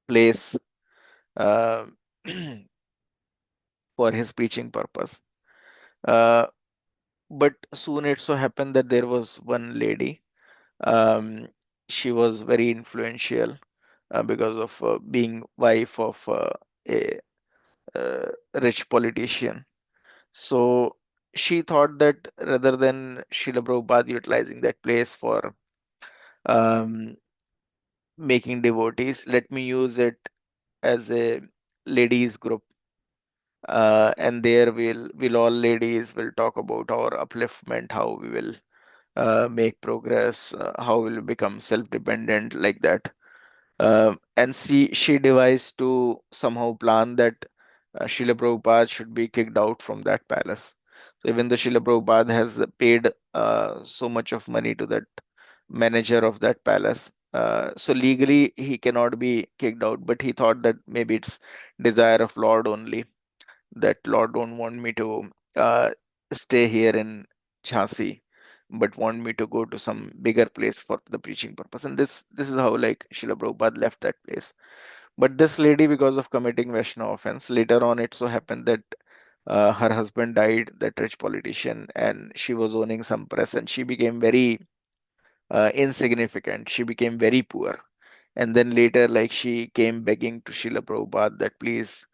place uh, for his preaching purpose. Uh, but soon it so happened that there was one lady. Um, she was very influential because of being wife of a rich politician. So she thought that rather than Srila Prabhupada utilizing that place for um, making devotees, let me use it as a ladies group. And there will all ladies will talk about our upliftment, how we will make progress, how we'll become self-dependent like that. And she devised to somehow plan that Srila Prabhupada should be kicked out from that palace. So even though Srila Prabhupada has paid so much of money to that manager of that palace, so legally he cannot be kicked out, but he thought that maybe it's desire of Lord only, that Lord don't want me to uh, stay here in Jhansi, but want me to go to some bigger place for the preaching purpose. And this is how like Srila Prabhupada left that place. But this lady, because of committing Vaishnava offense, later on it so happened that her husband died, that rich politician, and she was owning some press, and she became very insignificant. She became very poor. And then later, like she came begging to Srila Prabhupada that please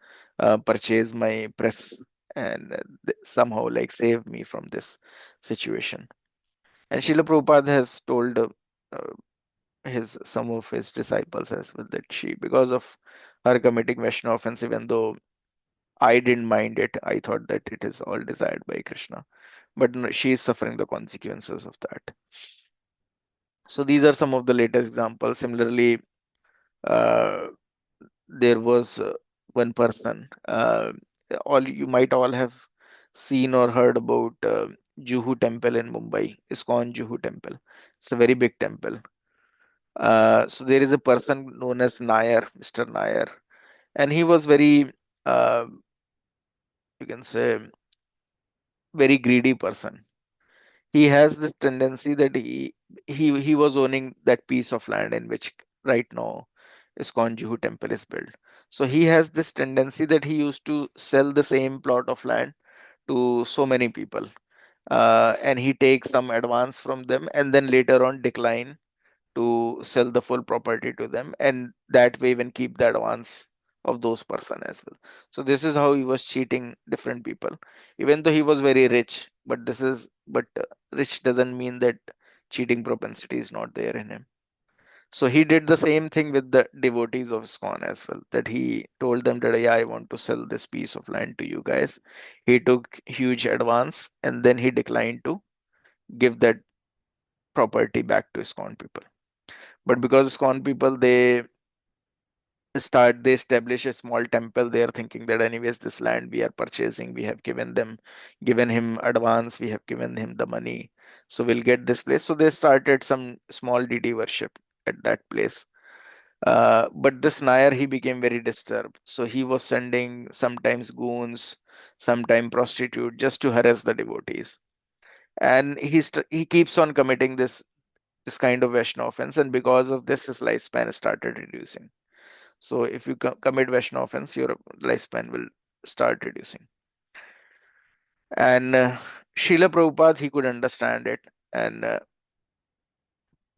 purchase my press and somehow like save me from this situation. And Srila Prabhupada has told his some of his disciples as well that she, because of her committing Vaishnava offense, even though I didn't mind it, I thought that it is all desired by Krishna, but no, she is suffering the consequences of that. So these are some of the latest examples. Similarly, uh, there was one person. All you might all have seen or heard about Juhu Temple in Mumbai, ISKCON Juhu Temple. It's a very big temple. So there is a person known as Nair, Mr. Nair, and he was very, uh, you can say, very greedy person. He has this tendency that he was owning that piece of land in which right now ISKCON Juhu temple is built. So he has this tendency that he used to sell the same plot of land to so many people, and he takes some advance from them and then later on decline to sell the full property to them, and that way even keep the advance of those person as well. So this is how he was cheating different people, even though he was very rich. But rich doesn't mean that cheating propensity is not there in him. So he did the same thing with the devotees of ISKCON as well, that he told them that, yeah, I want to sell this piece of land to you guys. He took huge advance and then he declined to give that property back to ISKCON people. But because ISKCON people, they establish a small temple. They are thinking that anyways this land we are purchasing, we have given him advance, we have given him the money, so we'll get this place. So they started some small deity worship at that place. But this Nair, he became very disturbed. So he was sending sometimes goons, sometimes prostitute, just to harass the devotees. And he keeps on committing this kind of Vaishnava offense, and because of this, his lifespan started reducing. So if you commit Vaishnava offense, your lifespan will start reducing. And Srila Prabhupada, he could understand it, and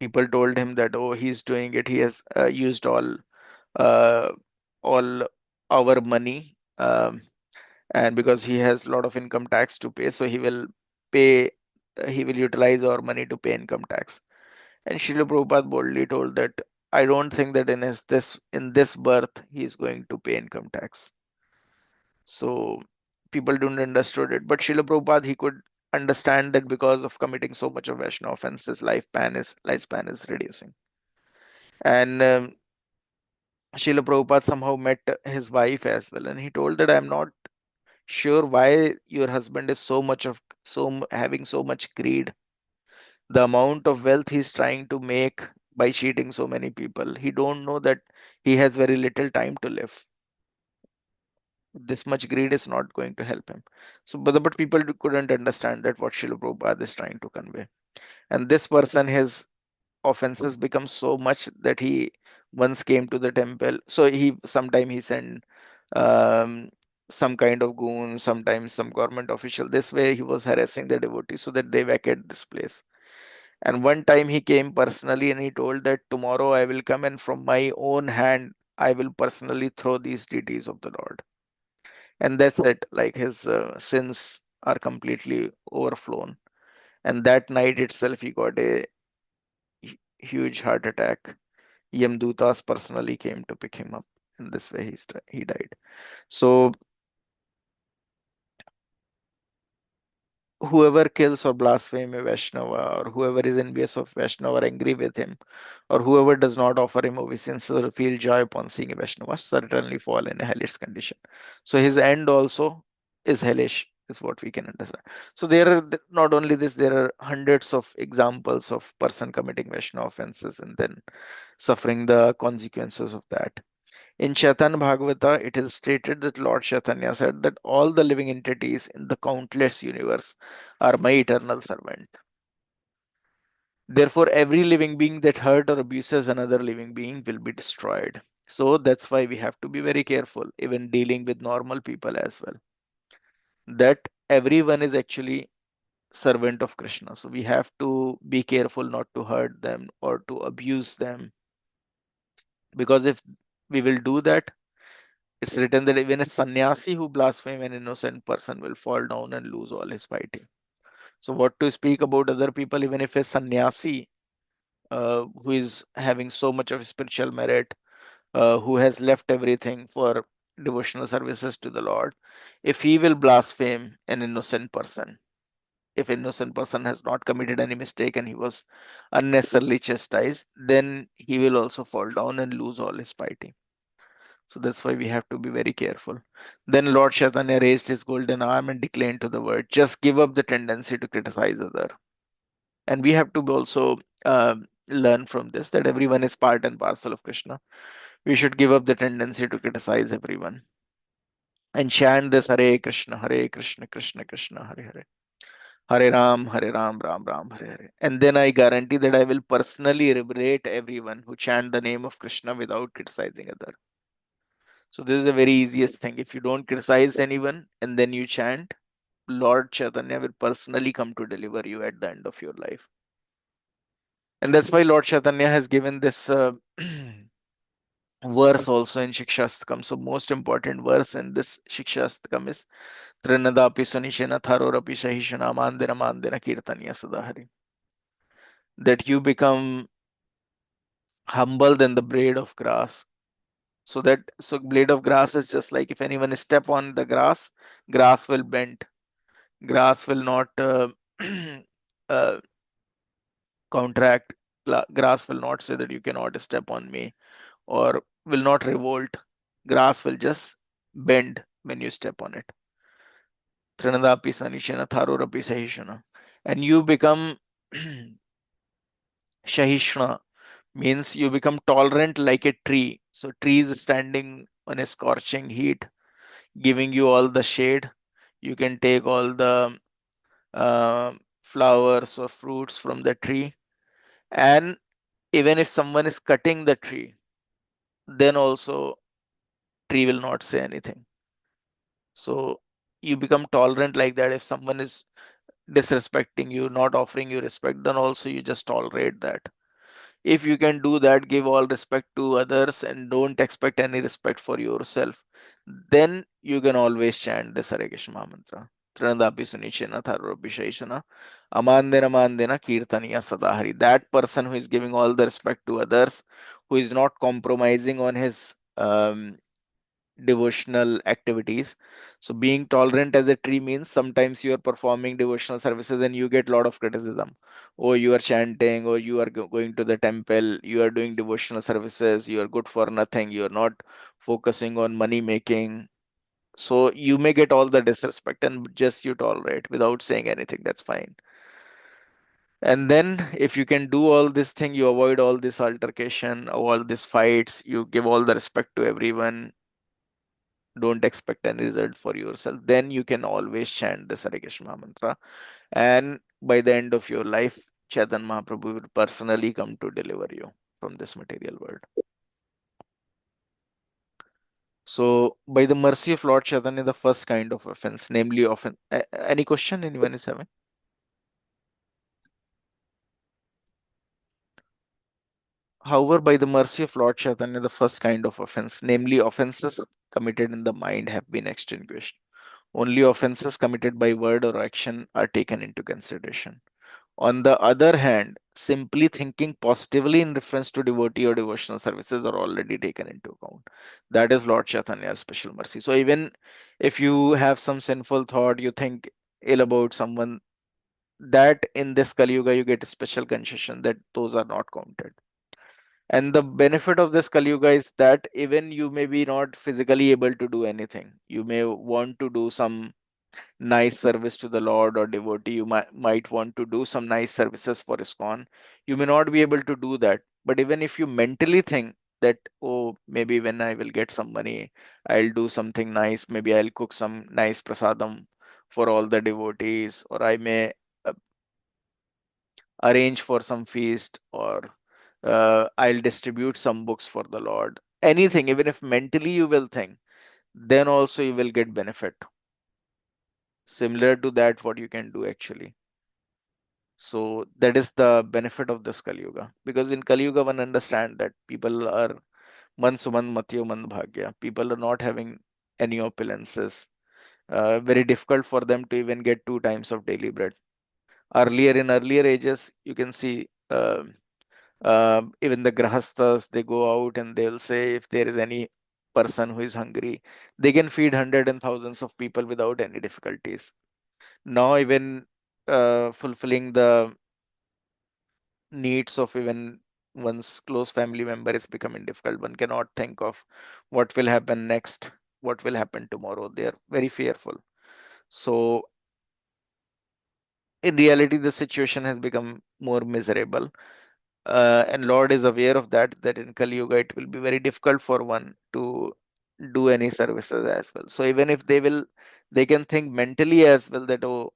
people told him that, oh, he's doing it. He has used uh, all our money, and because he has a lot of income tax to pay, so pay. He will utilize our money to pay income tax. And Srila Prabhupada boldly told that I don't think that in this birth he is going to pay income tax. So people don't understood it. But Srila Prabhupada, he could understand that because of committing so much of Vaishnava offenses, lifespan is reducing. And Srila Prabhupada somehow met his wife as well, and he told that I'm not sure why your husband is having so much greed. The amount of wealth he's trying to make by cheating so many people, he don't know that he has very little time to live. This much greed is not going to help him. So, but people couldn't understand that what Srila Prabhupada is trying to convey. And this person, his offenses become so much that he once came to the temple. So he sent um, some kind of goon, sometimes some government official. This way he was harassing the devotees so that they vacate this place. And one time he came personally and he told that tomorrow I will come and from my own hand I will personally throw these deities of the Lord. And that's it. Like his sins are completely overflown. And that night itself, he got a huge heart attack. Yamdutas personally came to pick him up. In this way, he died. So whoever kills or blasphemes a Vaishnava, or whoever is envious of Vaishnava or angry with him, or whoever does not offer him obeisance or feel joy upon seeing a Vaishnava, certainly fall in a hellish condition. So his end also is hellish, is what we can understand. So there are not only this, there are hundreds of examples of person committing Vaishnava offenses and then suffering the consequences of that. In Chaitanya Bhagavata, it is stated that Lord Chaitanya said that all the living entities in the countless universe are my eternal servant. Therefore, every living being that hurt or abuses another living being will be destroyed. So that's why we have to be very careful, even dealing with normal people as well. That everyone is actually servant of Krishna. So we have to be careful not to hurt them or to abuse them. Because if we will do that, it's written that even a sannyasi who blasphemes an innocent person will fall down and lose all his piety. So, what to speak about other people, even if a sannyasi who is having so much of spiritual merit, who has left everything for devotional services to the Lord, if he will blaspheme an innocent person, if innocent person has not committed any mistake and he was unnecessarily chastised, then he will also fall down and lose all his piety. So that's why we have to be very careful. Then Lord Chaitanya raised his golden arm and declared to the world, just give up the tendency to criticize other. And we have to also learn from this that everyone is part and parcel of Krishna. We should give up the tendency to criticize everyone and chant this Hare Krishna, Krishna Krishna, Hare Hare. Hare Ram, Ram Ram, Hare Hare. And then I guarantee that I will personally liberate everyone who chant the name of Krishna without criticizing other. So this is the very easiest thing. If you don't criticize anyone and then you chant, Lord Chaitanya will personally come to deliver you at the end of your life. And that's why Lord Chaitanya has given this verse also in Shikshastakam. So most important verse in this Shikshastakam is Trinadapi Sunishena Tharorapi Sahishana Mandina Mandina Kirtanya Sadahari. That you become humble than the blade of grass. So blade of grass is just like if anyone step on the grass, grass will bend. Grass will not uh, contract. Grass will not say that you cannot step on me or will not revolt. Grass will just bend when you step on it. Trinadapi sanishana tharorapi sahishana. And you become Shahishna Means you become tolerant like a tree. So tree is standing on a scorching heat, giving you all the shade. You can take all the flowers or fruits from the tree. And even if someone is cutting the tree, then also tree will not say anything. So you become tolerant like that. If someone is disrespecting you, not offering you respect, then also you just tolerate that. If you can do that, give all respect to others and don't expect any respect for yourself, then you can always chant this Hare Krishna Mahamantra. Trinadapi Sunichena Tharopi Shaishana Amandena Mandena Kirtaniya Sadahari. That person who is giving all the respect to others, who is not compromising on his devotional activities. So being tolerant as a tree means sometimes you are performing devotional services and you get a lot of criticism. Oh, you are chanting, or you are going to the temple, you are doing devotional services, you are good for nothing, you are not focusing on money making. So you may get all the disrespect and just you tolerate without saying anything. That's fine. And then if you can do all this thing, you avoid all this altercation, all these fights, you give all the respect to everyone, don't expect any result for yourself, then you can always chant this Hare Krishna mantra. And by the end of your life, Chaitanya Mahaprabhu will personally come to deliver you from this material world. So, by the mercy of Lord Chaitanya, the first kind of offense, namely offense. Any question anyone is having? However, by the mercy of Lord Chaitanya, the first kind of offense, namely offenses committed in the mind, have been extinguished. Only offenses committed by word or action are taken into consideration. On the other hand, simply thinking positively in reference to devotee or devotional services are already taken into account. That is Lord Chaitanya's special mercy. So even if you have some sinful thought, you think ill about someone, that in this Kali Yuga you get a special concession that those are not counted. And the benefit of this Kali Yuga is that even you may be not physically able to do anything. You may want to do some nice service to the Lord or devotee. You might want to do some nice services for ISKCON. You may not be able to do that. But even if you mentally think that, oh, maybe when I will get some money, I'll do something nice. Maybe I'll cook some nice prasadam for all the devotees, or I may uh, arrange for some feast, or I'll distribute some books for the Lord. Anything, even if mentally you will think, then also you will get benefit. Similar to that, what you can do actually. So that is the benefit of this Kali Yuga. Because in Kali Yuga, one understand that people are man suman matyo man bhagya. People are not having any opulences. Very difficult for them to even get 2 times of daily bread. Earlier, in earlier ages, you can see even the grahastas, they go out and they'll say if there is any person who is hungry, they can feed hundreds and thousands of people without any difficulties. Now, even fulfilling the needs of even one's close family member is becoming difficult. One cannot think of what will happen next, what will happen tomorrow. They are very fearful. So, in reality, the situation has become more miserable. And Lord is aware of that, that in Kali Yuga it will be very difficult for one to do any services as well. So, even if they can think mentally as well that, oh,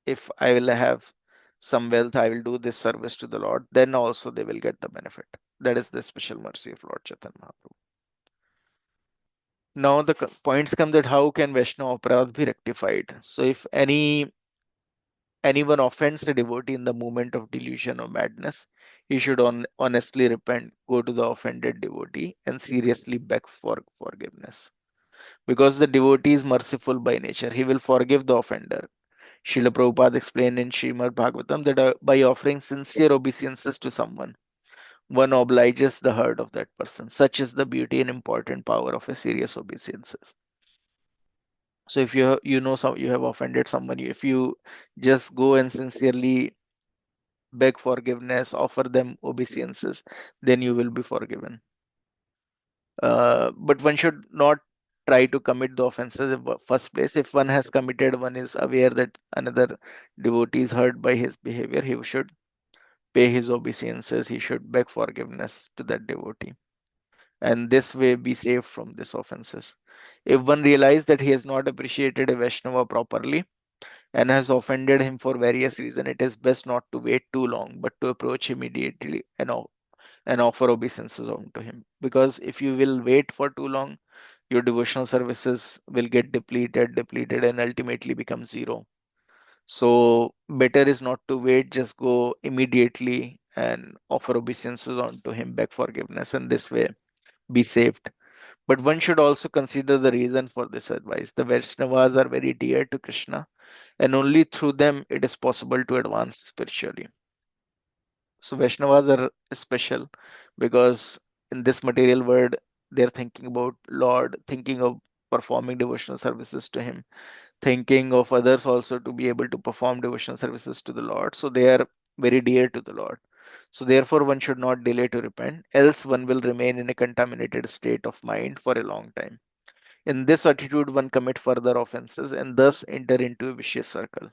if I will have some wealth, I will do this service to the Lord, then also they will get the benefit. That is the special mercy of Lord Chaitanya Mahaprabhu. Now the points come that how can Vaishnava Apradha be rectified? So if anyone offends a devotee in the moment of delusion or madness, he should honestly repent, go to the offended devotee, and seriously beg for forgiveness. Because the devotee is merciful by nature, he will forgive the offender. Srila Prabhupada explained in Srimad Bhagavatam that by offering sincere obeisances to someone, one obliges the heart of that person. Such is the beauty and important power of a serious obeisances. So if you know some you have offended someone, if you just go and sincerely beg forgiveness, offer them obeisances, then you will be forgiven. But one should not try to commit the offenses in the first place. If one has committed, one is aware that another devotee is hurt by his behavior, he should pay his obeisances, he should beg forgiveness to that devotee, and this way be saved from these offenses. If one realizes that he has not appreciated a Vaishnava properly and has offended him for various reasons, it is best not to wait too long, but to approach immediately and offer obeisances unto him. Because if you will wait for too long, your devotional services will get depleted, and ultimately become zero. So better is not to wait, just go immediately and offer obeisances unto him, beg forgiveness, and this way be saved. But one should also consider the reason for this advice. The Vaishnavas are very dear to Krishna, and only through them it is possible to advance spiritually. So Vaishnavas are special because in this material world, they're thinking about Lord, thinking of performing devotional services to Him, thinking of others also to be able to perform devotional services to the Lord. So they are very dear to the Lord. So therefore, one should not delay to repent, else one will remain in a contaminated state of mind for a long time. In this attitude, one commit further offenses and thus enter into a vicious circle.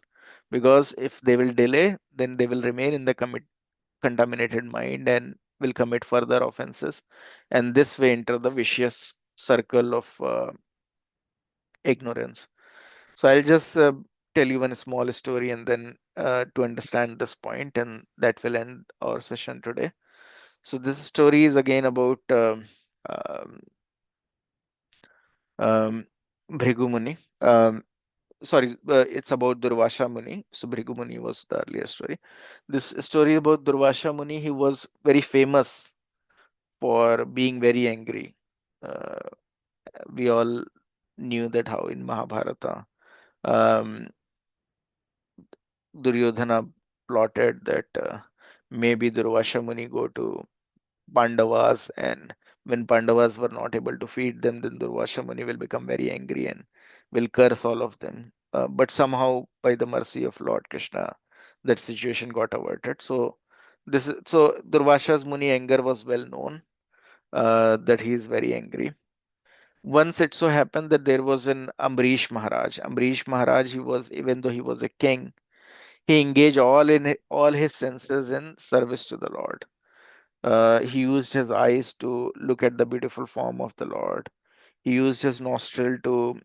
Because if they will delay, then they will remain in the contaminated mind and will commit further offenses, and this way enter the vicious circle of ignorance. So I'll just tell you one small story and then to understand this point, and that will end our session today. So this story is again about um, um, Bhrigu Muni. Sorry, it's about Durvasha Muni. So Bhrigu Muni was the earlier story. This story about Durvasha Muni, he was very famous for being very angry. Uh, we all knew that how in Mahabharata, um, Duryodhana plotted that maybe Durvasha Muni go to Pandavas, and when Pandavas were not able to feed them, then Durvasha Muni will become very angry and will curse all of them. But somehow, by the mercy of Lord Krishna, that situation got averted. So Durvasha's Muni anger was well known, that he is very angry. Once it so happened that there was an Amrish Maharaj. Amrish Maharaj, he was, even though he was a king, he engaged all his senses in service to the Lord. He used his eyes to look at the beautiful form of the Lord. He used his nostril to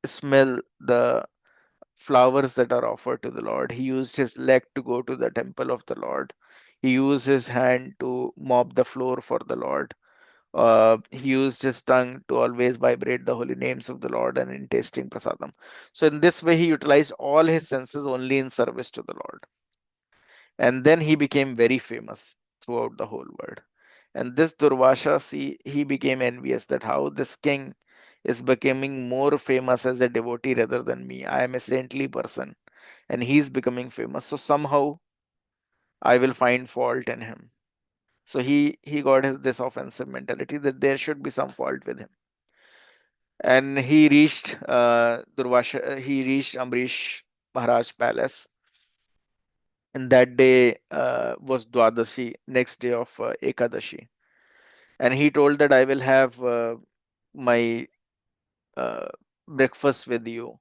smell the flowers that are offered to the Lord. He used his leg to go to the temple of the Lord. He used his hand to mop the floor for the Lord. He used his tongue to always vibrate the holy names of the Lord and in tasting prasadam. So in this way, he utilized all his senses only in service to the Lord. And then he became very famous throughout the whole world. And this Durvasha, see, he became envious that how this king is becoming more famous as a devotee rather than me. I am a saintly person and he's becoming famous. So somehow I will find fault in him. So he got this offensive mentality that there should be some fault with him. And he reached Amrish Maharaj palace, and that day was Dwadashi, next day of Ekadashi. And he told that I will have my uh, breakfast with you.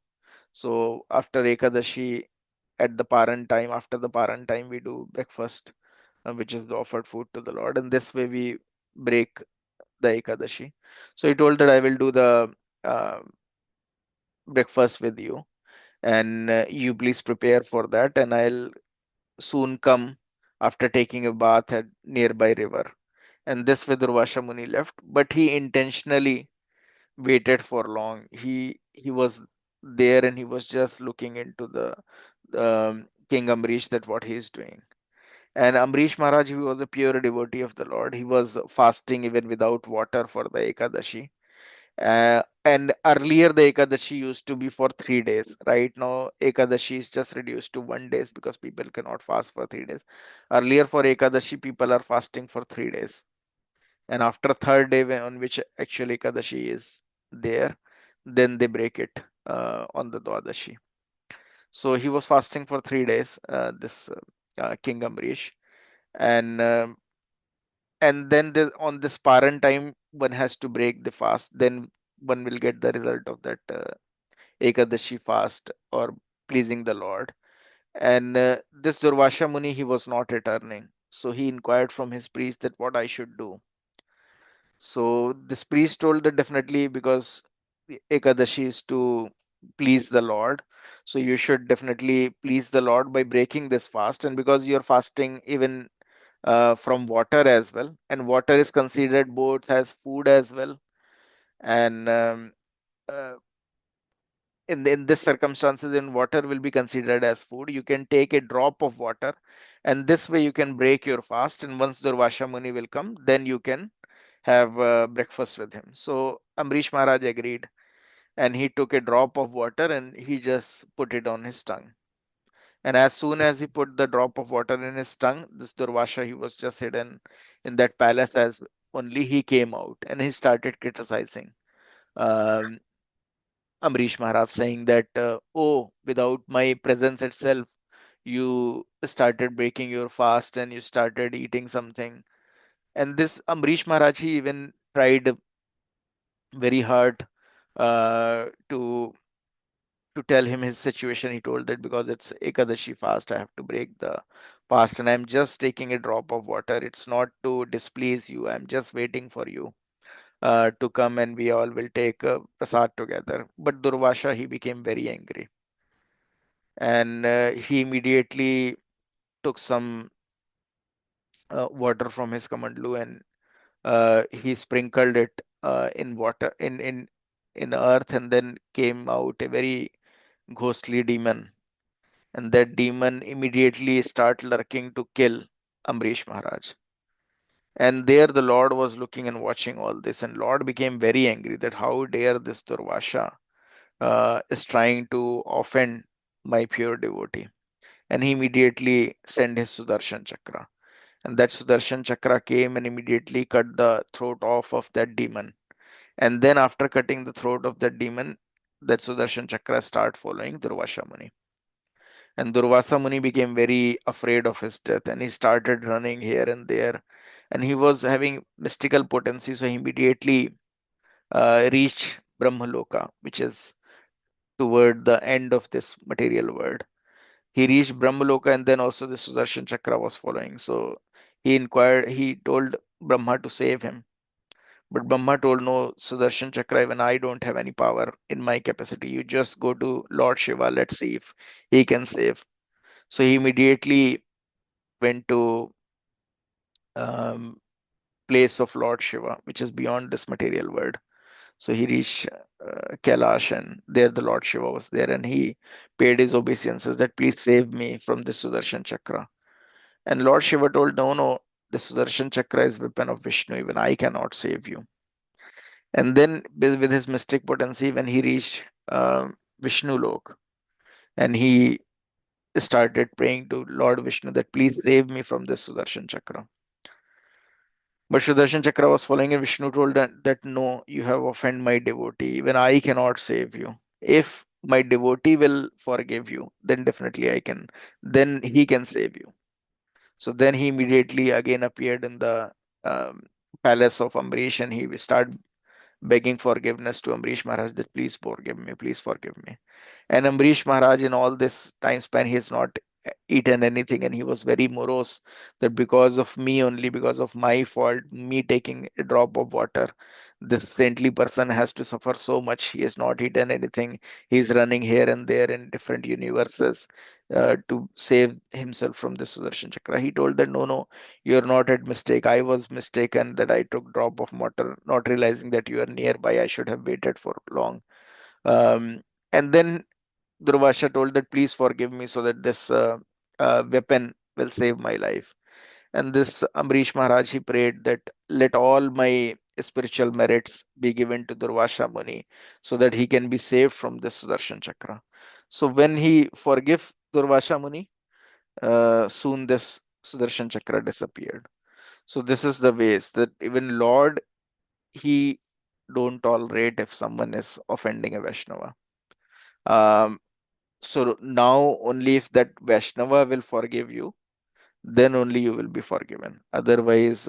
So after Ekadashi, at the Paran time, after the Paran time, we do breakfast, which is the offered food to the Lord, and this way we break the Ekadashi. So he told that I will do the uh, breakfast with you, and you please prepare for that, and I'll soon come after taking a bath at nearby river. And this way Durvasha Muni left, but he intentionally waited for long. He was there and he was just looking into the King Amrish, that what he is doing. And Amrish Maharaj, he was a pure devotee of the Lord. He was fasting even without water for the Ekadashi. And earlier the Ekadashi used to be for 3 days. Right now, Ekadashi is just reduced to 1 day because people cannot fast for 3 days. Earlier for Ekadashi, people are fasting for 3 days. And after third day, on which actually Ekadashi is there, then they break it on the Dwadashi. So he was fasting for 3 days, this King Amrish, and then on this Paran time, one has to break the fast. Then one will get the result of that Ekadashi fast or pleasing the Lord. And this Durvasha Muni, he was not returning. So he inquired from his priest that what I should do. So this priest told that definitely, because the Ekadashi is to please the Lord, so you should definitely please the Lord by breaking this fast. And because you're fasting even from water as well, and water is considered both as food as well. And uh, in this circumstances, in water will be considered as food. You can take a drop of water, and this way you can break your fast. And once Durvasha Muni will come, then you can have breakfast with him. So Amrish Maharaj agreed, and he took a drop of water and he just put it on his tongue. And as soon as he put the drop of water in his tongue, this Durvasha, he was just hidden in that palace as only he came out, and he started criticizing um, Amrish Maharaj, saying that, oh, without my presence itself, you started breaking your fast and you started eating something. And this Amrish Maharaj, he even tried very hard to tell him his situation. He told that because it's Ekadashi fast, I have to break the fast, and I'm just taking a drop of water. It's not to displease you. I'm just waiting for you to come, and we all will take prasad together. But Durvasha, he became very angry, and he immediately took some water from his kamandlu, and he sprinkled it in water in earth, and then came out a very ghostly demon. And that demon immediately start lurking to kill Amrish Maharaj. And there the Lord was looking and watching all this, and Lord became very angry that how dare this Durvasha is trying to offend my pure devotee. And he immediately sent his Sudarshan Chakra. And that Sudarshan Chakra came and immediately cut the throat off of that demon. And then after cutting the throat of that demon, that Sudarshan Chakra start following Durvasha Muni. And Durvasa Muni became very afraid of his death, and he started running here and there. And he was having mystical potency, so he immediately reached Brahmaloka, which is toward the end of this material world. He reached Brahmaloka, and then also the Sudarshan Chakra was following. So he told Brahma to save him. But Brahma told, no, Sudarshan Chakra, even I don't have any power in my capacity. You just go to Lord Shiva, let's see if he can save. So he immediately went to um, place of Lord Shiva, which is beyond this material world. So he reached Kailash, and there the Lord Shiva was there, and he paid his obeisances that please save me from this Sudarshan Chakra. And Lord Shiva told, no, no, the Sudarshan Chakra is weapon of Vishnu, even I cannot save you. And then with his mystic potency, when he reached Vishnu Lok, and he started praying to Lord Vishnu that please save me from this Sudarshan Chakra. But Sudarshan Chakra was following, and Vishnu told that no, you have offended my devotee. Even I cannot save you. If my devotee will forgive you, then definitely I can. Then he can save you. So then he immediately again appeared in the um, palace of Amrish, and he started begging forgiveness to Amrish Maharaj that please forgive me. And Amrish Maharaj, in all this time span, he has not eaten anything, and he was very morose that because of me only, because of my fault, me taking a drop of water, this saintly person has to suffer so much. He has not eaten anything. He's running here and there in different universes to save himself from this Sudarshan Chakra. He told that no, no, you're not at mistake. I was mistaken that I took drop of water, not realizing that you are nearby. I should have waited for long. Um, and then Durvasha told that please forgive me so that this weapon will save my life. And this Amrish Maharaj, he prayed that let all my spiritual merits be given to Durvasha Muni so that he can be saved from this Sudarshan Chakra. So when he forgave Durvasha Muni, soon this Sudarshan Chakra disappeared. So this is the ways that even Lord, he don't tolerate if someone is offending a Vaishnava. Um, so now only if that Vaishnava will forgive you, then only you will be forgiven. Otherwise,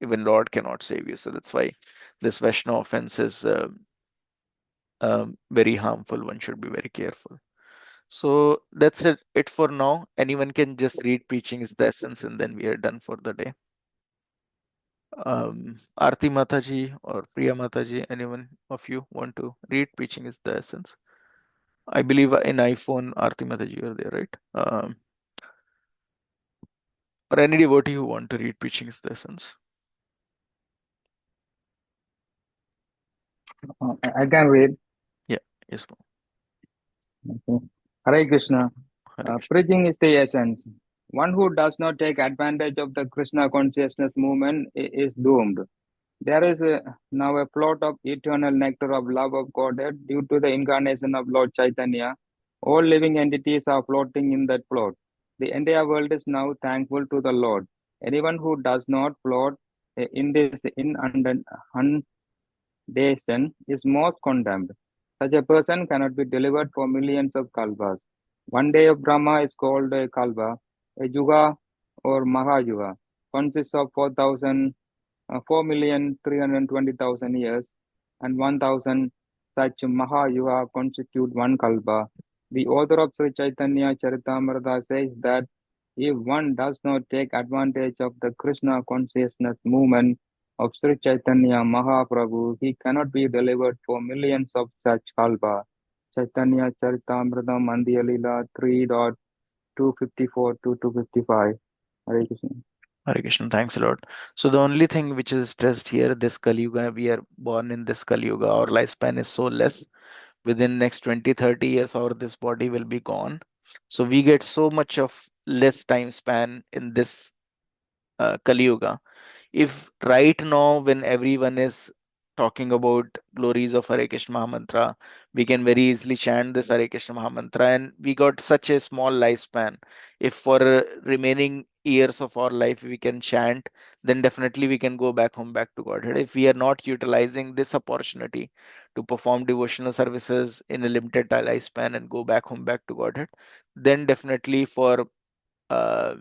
even Lord cannot save you. So that's why this Vaishnava offense is very harmful. One should be very careful. So that's it for now. Anyone can just read preaching is the essence, and then we are done for the day. Aarti Mataji or Priya Mataji, anyone of you want to read preaching is the essence? I believe in iPhone, Aarti Mataji, you're there, right? Or any devotee who want to read preaching is the essence. I can read. Yeah, yes, Okay. Hare Krishna. Hare Krishna. Preaching is the essence. One who does not take advantage of the Krishna consciousness movement is doomed. There is now a plot of eternal nectar of love of Godhead due to the incarnation of Lord Chaitanya. All living entities are floating in that plot. The entire world is now thankful to the Lord. Anyone who does not float in this inundation is most condemned. Such a person cannot be delivered for millions of kalpas. One day of Brahma is called a kalpa. A yuga or Mahayuga consists of 4,320,000 years, and 1,000 such Mahayuga constitute one Kalpa. The author of Sri Chaitanya Charitamrita says that if one does not take advantage of the Krishna consciousness movement of Sri Chaitanya Mahaprabhu, he cannot be delivered for millions of such Kalpa. Chaitanya Charitamrita Mandya Lila 3.254 to 255. Hare Krishna. Hare Krishna, thanks a lot. So the only thing which is stressed here, this Kali Yuga, we are born in this Kali Yuga, our lifespan is so less. Within next 20, 30 years, our this body will be gone. So we get so much of less time span in this Kali Yuga. If right now when everyone is talking about glories of Hare Krishna Mahamantra, we can very easily chant this Hare Krishna Mahamantra, and we got such a small lifespan. If for remaining years of our life we can chant, then definitely we can go back home, back to Godhead. If we are not utilizing this opportunity to perform devotional services in a limited lifespan and go back home, back to Godhead, then definitely for uh,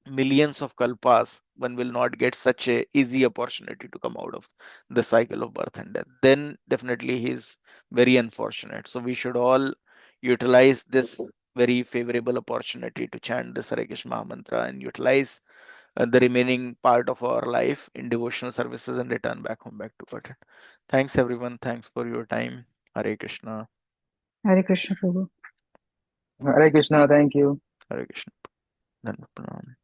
millions of kalpas, one will not get such a easy opportunity to come out of the cycle of birth and death. Then definitely he is very unfortunate. So we should all utilize this very favorable opportunity to chant this Hare Krishna Maha Mantra and utilize the remaining part of our life in devotional services and return back home, back to Godhead. Thanks everyone. Thanks for your time. Hare Krishna. Hare Krishna Prabhu. Hare Krishna, thank you. Hare Krishna. Dhanavad pranam.